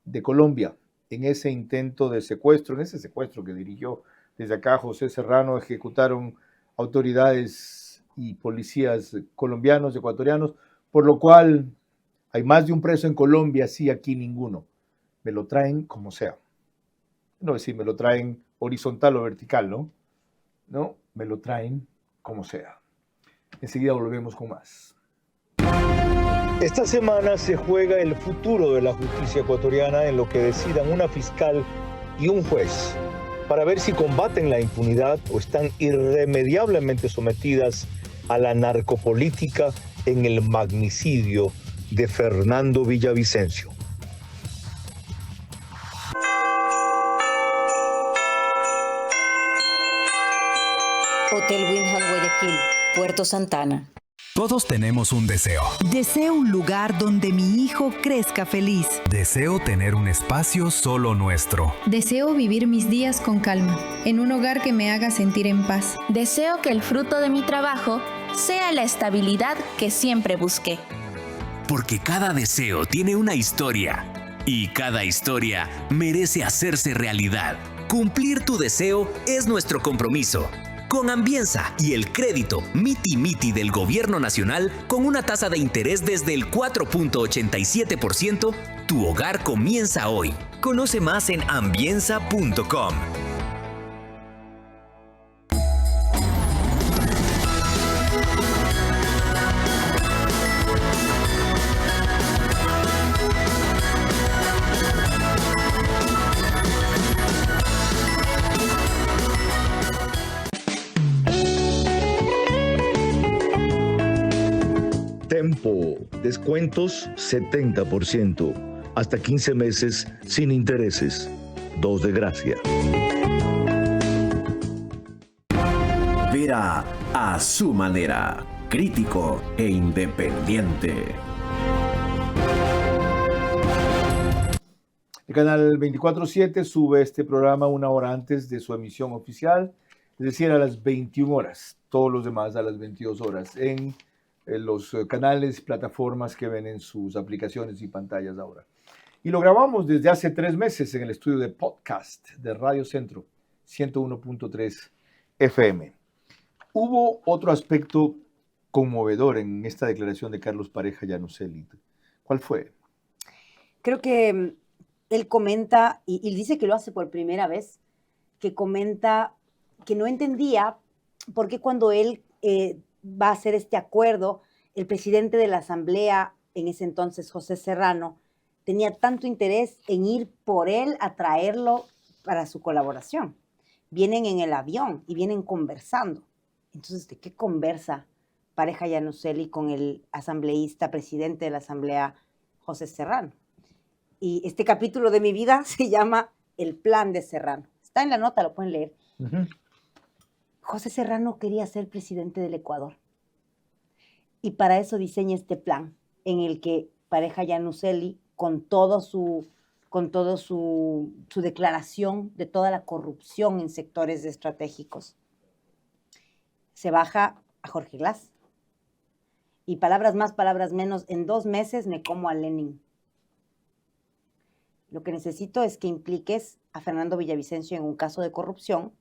[SPEAKER 1] de Colombia en ese intento de secuestro, en ese secuestro que dirigió desde acá José Serrano, ejecutaron autoridades y policías colombianos, ecuatorianos, por lo cual hay más de un preso en Colombia, sí, aquí ninguno. Me lo traen como sea. No es decir, me lo traen horizontal o vertical, ¿no? No, me lo traen como sea. Enseguida volvemos con más. Esta semana se juega el futuro de la justicia ecuatoriana en lo que decidan una fiscal y un juez para ver si combaten la impunidad o están irremediablemente sometidas a la narcopolítica en el magnicidio de Fernando Villavicencio.
[SPEAKER 17] Hotel Windham Guayaquil, Puerto Santana.
[SPEAKER 18] Todos tenemos un deseo.
[SPEAKER 19] Deseo un lugar donde mi hijo crezca feliz.
[SPEAKER 18] Deseo tener un espacio solo nuestro.
[SPEAKER 20] Deseo vivir mis días con calma, en un hogar que me haga sentir en paz.
[SPEAKER 21] Deseo que el fruto de mi trabajo sea la estabilidad que siempre busqué.
[SPEAKER 10] Porque cada deseo tiene una historia y cada historia merece hacerse realidad. Cumplir tu deseo es nuestro compromiso. Con Ambienza y el crédito Miti Miti del Gobierno Nacional, con una tasa de interés desde el 4.87%, tu hogar comienza hoy. Conoce más en ambienza.com.
[SPEAKER 1] Tempo, descuentos 70%, hasta 15 meses sin intereses, 2 de gracia.
[SPEAKER 4] Vera a su manera, crítico e independiente.
[SPEAKER 1] El canal 24/7 sube este programa una hora antes de su emisión oficial, es decir, a las 21 horas, todos los demás a las 22 horas, en los canales, plataformas que ven en sus aplicaciones y pantallas ahora. Y lo grabamos desde hace 3 meses en el estudio de podcast de Radio Centro, 101.3 FM. Hubo otro aspecto conmovedor en esta declaración de Carlos Pareja Llanuselli. ¿Cuál fue?
[SPEAKER 7] Creo que él comenta, y dice que lo hace por primera vez, que comenta que no entendía por qué cuando él va a hacer este acuerdo, el presidente de la Asamblea, en ese entonces José Serrano, tenía tanto interés en ir por él a traerlo para su colaboración. Vienen en el avión y vienen conversando. Entonces, ¿de qué conversa Pareja Yannuzeli con el asambleísta, presidente de la Asamblea, José Serrano? Y este capítulo de mi vida se llama El Plan de Serrano. Está en la nota, lo pueden leer. José Serrano quería ser presidente del Ecuador. Y para eso diseña este plan, en el que Pareja Yannuzeli, con todo su declaración de toda la corrupción en sectores estratégicos, se baja a Jorge Glass. Y palabras más, palabras menos, en 2 meses me como a Lenin. Lo que necesito es que impliques a Fernando Villavicencio en un caso de corrupción,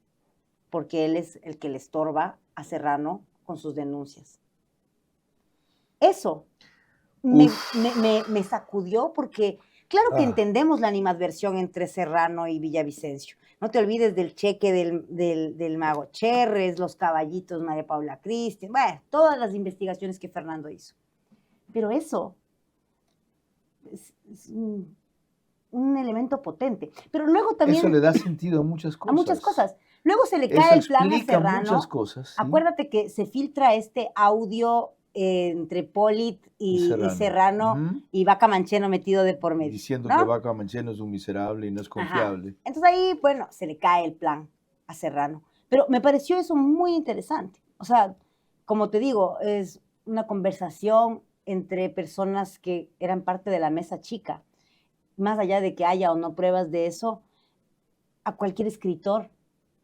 [SPEAKER 7] porque él es el que le estorba a Serrano con sus denuncias. Eso me sacudió porque, claro que entendemos la animadversión entre Serrano y Villavicencio. No te olvides del cheque del mago Cherres, los caballitos María Paula Cristian, bueno, todas las investigaciones que Fernando hizo. Pero eso es un elemento potente. Pero luego también...
[SPEAKER 1] Eso le da sentido a muchas cosas.
[SPEAKER 7] A muchas cosas. Luego se le cae el plan a Serrano.
[SPEAKER 1] Muchas cosas, ¿sí?
[SPEAKER 7] Acuérdate que se filtra este audio entre Polit y Serrano y Vaca Mancheno metido de por medio.
[SPEAKER 1] Diciendo,
[SPEAKER 7] ¿no?,
[SPEAKER 1] que Vaca Mancheno es un miserable y no es confiable.
[SPEAKER 7] Ajá. Entonces ahí, bueno, se le cae el plan a Serrano. Pero me pareció eso muy interesante. O sea, como te digo, es una conversación entre personas que eran parte de la mesa chica. Más allá de que haya o no pruebas de eso, a cualquier escritor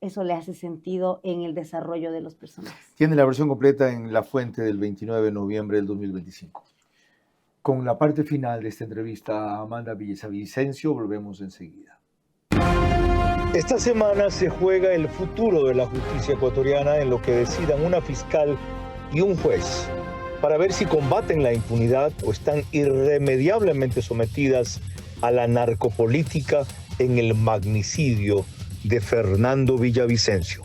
[SPEAKER 7] eso le hace sentido en el desarrollo de los personajes.
[SPEAKER 1] Tiene la versión completa en La Fuente del 29 de noviembre del 2025. Con la parte final de esta entrevista a Amanda Villavicencio, volvemos enseguida.
[SPEAKER 3] Esta semana se juega el futuro de la justicia ecuatoriana en lo que decidan una fiscal y un juez para ver si combaten la impunidad o están irremediablemente sometidas a la narcopolítica en el magnicidio de Fernando Villavicencio.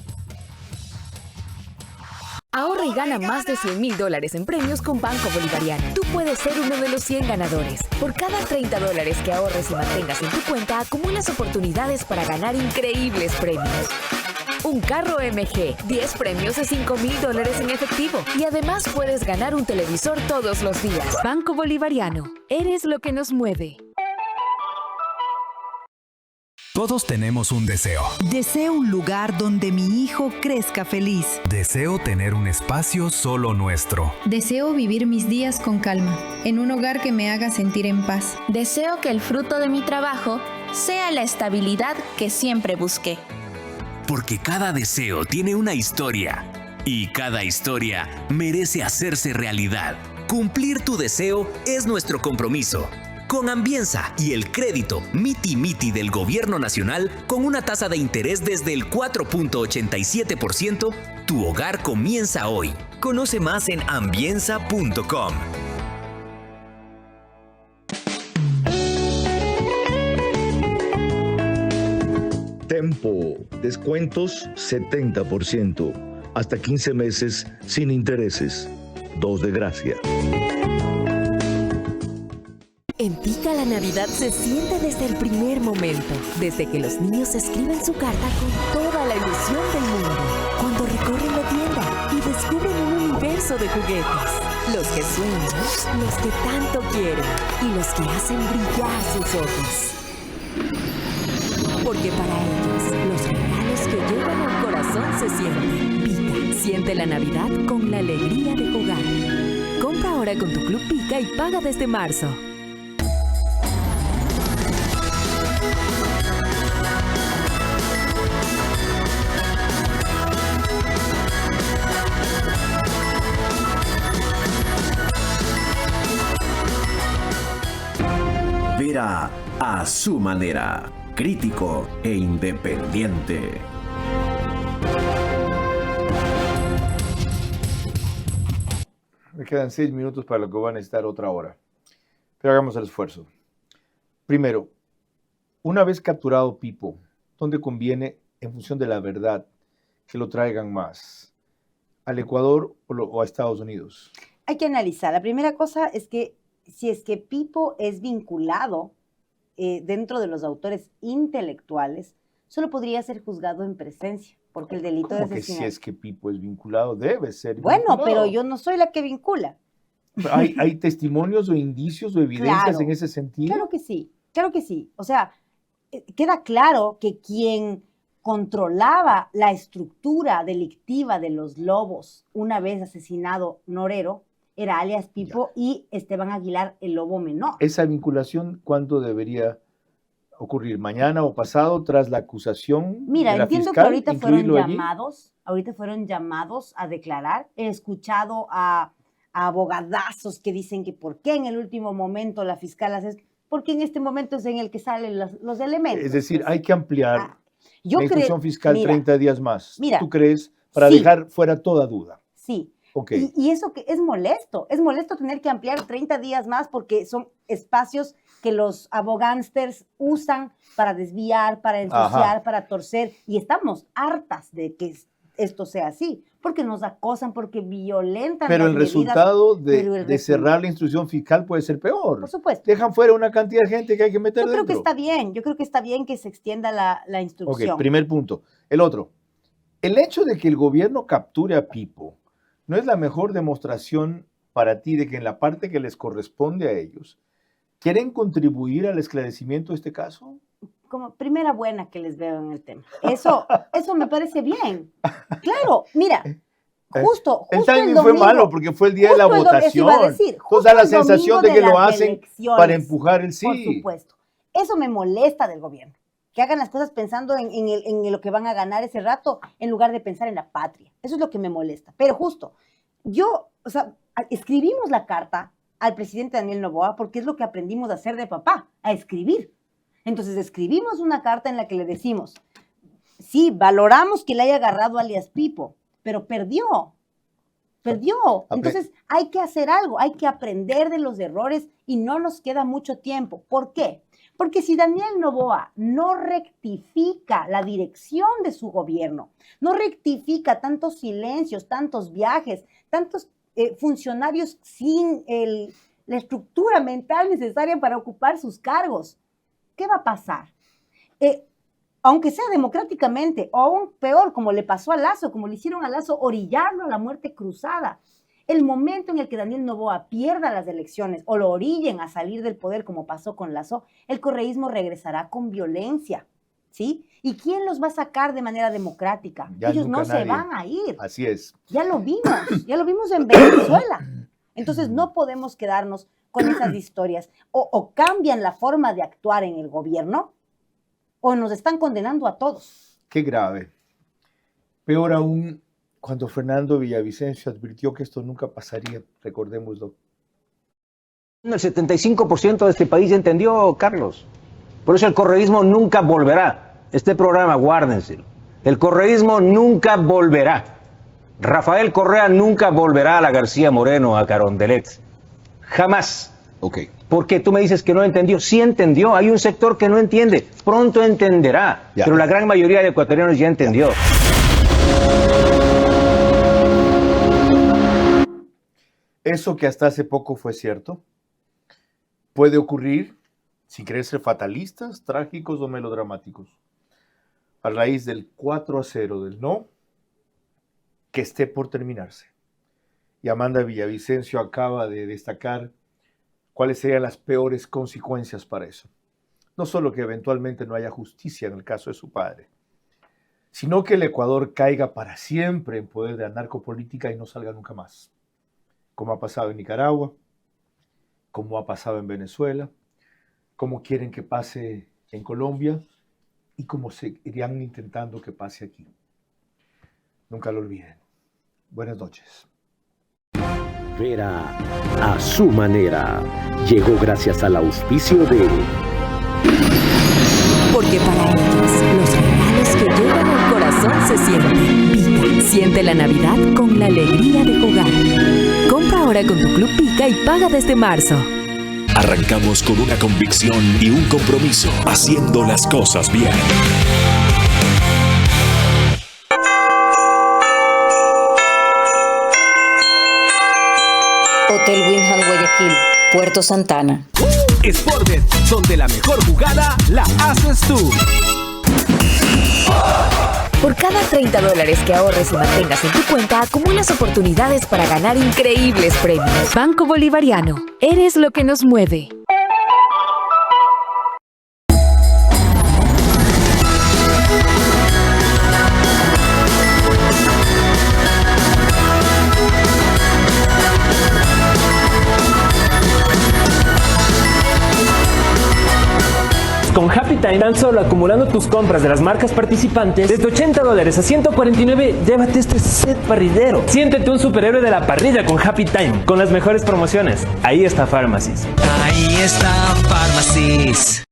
[SPEAKER 5] Ahorra y gana más de $100,000 en premios con Banco Bolivariano. Tú puedes ser uno de los 100 ganadores. Por cada $30 que ahorres y mantengas en tu cuenta, acumulas oportunidades para ganar increíbles premios. Un carro MG, 10 premios de $5,000 en efectivo. Y además puedes ganar un televisor todos los días. Banco Bolivariano. Eres lo que nos mueve.
[SPEAKER 18] Todos tenemos un deseo.
[SPEAKER 19] Deseo un lugar donde mi hijo crezca feliz.
[SPEAKER 18] Deseo tener un espacio solo nuestro.
[SPEAKER 20] Deseo vivir mis días con calma, en un hogar que me haga sentir en paz.
[SPEAKER 21] Deseo que el fruto de mi trabajo sea la estabilidad que siempre busqué.
[SPEAKER 10] Porque cada deseo tiene una historia y cada historia merece hacerse realidad. Cumplir tu deseo es nuestro compromiso. Con Ambienza y el crédito Miti Miti del Gobierno Nacional, con una tasa de interés desde el 4.87%, tu hogar comienza hoy. Conoce más en ambienza.com.
[SPEAKER 3] Tempo, descuentos 70%, hasta 15 meses sin intereses, 2 de gracia.
[SPEAKER 5] En Pica la Navidad se siente desde el primer momento, desde que los niños escriben su carta con toda la ilusión del mundo, cuando recorren la tienda y descubren un universo de juguetes, los que sueñan, los que tanto quieren y los que hacen brillar sus ojos. Porque para ellos, los regalos que llegan al corazón se sienten. Pica, siente la Navidad con la alegría de jugar. Compra ahora con tu Club Pica y paga desde marzo.
[SPEAKER 4] Vera a su manera, crítico e independiente.
[SPEAKER 1] Me quedan 6 minutos para lo que van a estar otra hora. Pero hagamos el esfuerzo. Primero, una vez capturado Pipo, ¿dónde conviene, en función de la verdad que lo traigan más? ¿Al Ecuador o a Estados Unidos?
[SPEAKER 7] Hay que analizar. La primera cosa es que si es que Pipo es vinculado dentro de los autores intelectuales, solo podría ser juzgado en presencia, porque el delito de
[SPEAKER 1] ¿Cómo que
[SPEAKER 7] asesinato...
[SPEAKER 1] si es que Pipo es vinculado? Debe ser
[SPEAKER 7] Bueno,
[SPEAKER 1] vinculado.
[SPEAKER 7] pero yo no soy la que vincula.
[SPEAKER 1] ¿Hay testimonios o indicios o evidencias
[SPEAKER 7] Claro,
[SPEAKER 1] en ese sentido?
[SPEAKER 7] Claro que sí, claro que sí. O sea, queda claro que quien controlaba la estructura delictiva de los Lobos una vez asesinado Norero era alias Pipo y Esteban Aguilar, el Lobo Menor.
[SPEAKER 1] ¿Esa vinculación cuándo debería ocurrir? ¿Mañana o pasado tras la acusación
[SPEAKER 7] Mira,
[SPEAKER 1] de la
[SPEAKER 7] entiendo
[SPEAKER 1] fiscal?
[SPEAKER 7] que
[SPEAKER 1] ¿Incluirlo
[SPEAKER 7] ahorita fueron llamados a declarar. He escuchado a abogadazos que dicen que por qué en el último momento la fiscal hace esto, porque en este momento es en el que salen los elementos.
[SPEAKER 1] Es decir, hay que ampliar
[SPEAKER 7] yo
[SPEAKER 1] la instrucción fiscal
[SPEAKER 7] mira,
[SPEAKER 1] 30 días más.
[SPEAKER 7] mira,
[SPEAKER 1] ¿Tú crees? Para
[SPEAKER 7] sí.
[SPEAKER 1] dejar fuera toda duda.
[SPEAKER 7] Sí.
[SPEAKER 1] Ok.
[SPEAKER 7] Y eso que es molesto tener que ampliar 30 días más porque son espacios que los abogánsters usan para desviar, para ensuciar,
[SPEAKER 1] Ajá.
[SPEAKER 7] para torcer, y estamos hartas de que esto sea así, porque nos acosan, porque violentan
[SPEAKER 1] Pero
[SPEAKER 7] las
[SPEAKER 1] el
[SPEAKER 7] medidas,
[SPEAKER 1] resultado
[SPEAKER 7] pero el
[SPEAKER 1] de cerrar la instrucción fiscal puede ser peor.
[SPEAKER 7] Por supuesto.
[SPEAKER 1] Dejan fuera una cantidad de gente que hay que meter
[SPEAKER 7] Yo creo que
[SPEAKER 1] dentro.
[SPEAKER 7] está bien, yo creo que está bien que se extienda la instrucción.
[SPEAKER 1] Ok, primer punto. El otro, el hecho de que el gobierno capture a Pipo no es la mejor demostración para ti de que en la parte que les corresponde a ellos, ¿quieren contribuir al esclarecimiento de este caso?
[SPEAKER 7] Como primera buena que les veo en el tema. Eso me parece bien. Claro, mira, justo
[SPEAKER 1] El
[SPEAKER 7] el
[SPEAKER 1] timing
[SPEAKER 7] domingo,
[SPEAKER 1] fue malo porque fue el día de la
[SPEAKER 7] justo eso
[SPEAKER 1] votación.
[SPEAKER 7] iba a decir,
[SPEAKER 1] Entonces
[SPEAKER 7] justo
[SPEAKER 1] da la
[SPEAKER 7] el domingo
[SPEAKER 1] sensación de que lo
[SPEAKER 7] las
[SPEAKER 1] hacen
[SPEAKER 7] elecciones,
[SPEAKER 1] para empujar el sí.
[SPEAKER 7] Por supuesto. Eso me molesta del gobierno. Que hagan las cosas pensando en lo que van a ganar ese rato en lugar de pensar en la patria. Eso es lo que me molesta. Pero justo, escribimos la carta al presidente Daniel Noboa porque es lo que aprendimos a hacer de papá, a escribir. Entonces escribimos una carta en la que le decimos, sí, valoramos que le haya agarrado alias Pipo, pero perdió. Entonces hay que hacer algo, hay que aprender de los errores y no nos queda mucho tiempo. ¿Por qué? Porque si Daniel Noboa no rectifica la dirección de su gobierno, no rectifica tantos silencios, tantos viajes, tantos funcionarios sin la estructura mental necesaria para ocupar sus cargos, ¿qué va a pasar? Aunque sea democráticamente, o aún peor, como le pasó a Lasso, como le hicieron a Lasso, orillarlo a la muerte cruzada. El momento en el que Daniel Noboa pierda las elecciones o lo orillen a salir del poder, como pasó con Lasso, el correísmo regresará con violencia, ¿sí? ¿Y quién los va a sacar de manera democrática?
[SPEAKER 1] Ya
[SPEAKER 7] Ellos no
[SPEAKER 1] nunca
[SPEAKER 7] se
[SPEAKER 1] nadie.
[SPEAKER 7] van a ir.
[SPEAKER 1] Así es.
[SPEAKER 7] Ya lo vimos en Venezuela. Entonces no podemos quedarnos con esas historias. O cambian la forma de actuar en el gobierno, o nos están condenando a todos.
[SPEAKER 1] Qué grave. Peor aún, cuando Fernando Villavicencio advirtió que esto nunca pasaría, recordémoslo.
[SPEAKER 2] El 75% de este país ya entendió, Carlos. Por eso el correísmo nunca volverá. Este programa, guárdenselo. El correísmo nunca volverá. Rafael Correa nunca volverá a la García Moreno, a Carondelet. Jamás.
[SPEAKER 22] Ok.
[SPEAKER 2] Porque tú me dices que no entendió. Sí entendió. Hay un sector que no entiende. Pronto entenderá.
[SPEAKER 22] Ya.
[SPEAKER 2] Pero la gran mayoría de ecuatorianos ya entendió.
[SPEAKER 1] Eso que hasta hace poco fue cierto, puede ocurrir, sin querer ser fatalistas, trágicos o melodramáticos, a raíz del 4-0 del no, que esté por terminarse. Y Amanda Villavicencio acaba de destacar cuáles serían las peores consecuencias para eso. No solo que eventualmente no haya justicia en el caso de su padre, sino que el Ecuador caiga para siempre en poder de la narcopolítica y no salga nunca más. Como ha pasado en Nicaragua, como ha pasado en Venezuela, como quieren que pase en Colombia y como seguirían intentando que pase aquí. Nunca lo olviden. Buenas noches.
[SPEAKER 4] Vera a su manera. Llegó gracias al auspicio de...
[SPEAKER 5] Porque para ellos, los regalos que llevan al corazón se sienten. Pica, siente la Navidad con la alegría de jugar. Compra ahora con tu Club Pica y paga desde marzo.
[SPEAKER 14] Arrancamos con una convicción y un compromiso, haciendo las cosas bien.
[SPEAKER 17] Hotel Windham Guayaquil, Puerto Santana.
[SPEAKER 13] Sportbet, donde la mejor jugada la haces tú.
[SPEAKER 5] Por cada $30 que ahorres y mantengas en tu cuenta, acumulas oportunidades para ganar increíbles premios. Banco Bolivariano, eres lo que nos mueve.
[SPEAKER 9] Con Happy Time, tan solo acumulando tus compras de las marcas participantes, desde $80 a $149, llévate este set parrillero. Siéntete un superhéroe de la parrilla con Happy Time, con las mejores promociones. Ahí está Pharmacies.
[SPEAKER 13] Ahí está Pharmacies.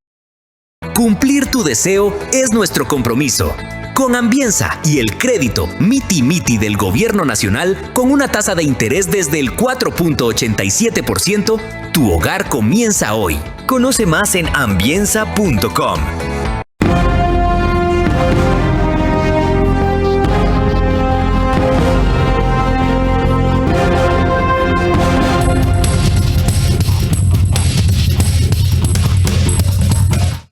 [SPEAKER 10] Cumplir tu deseo es nuestro compromiso. Con Ambienza y el crédito Miti Miti del Gobierno Nacional, con una tasa de interés desde el 4.87%, tu hogar comienza hoy. Conoce más en ambienza.com.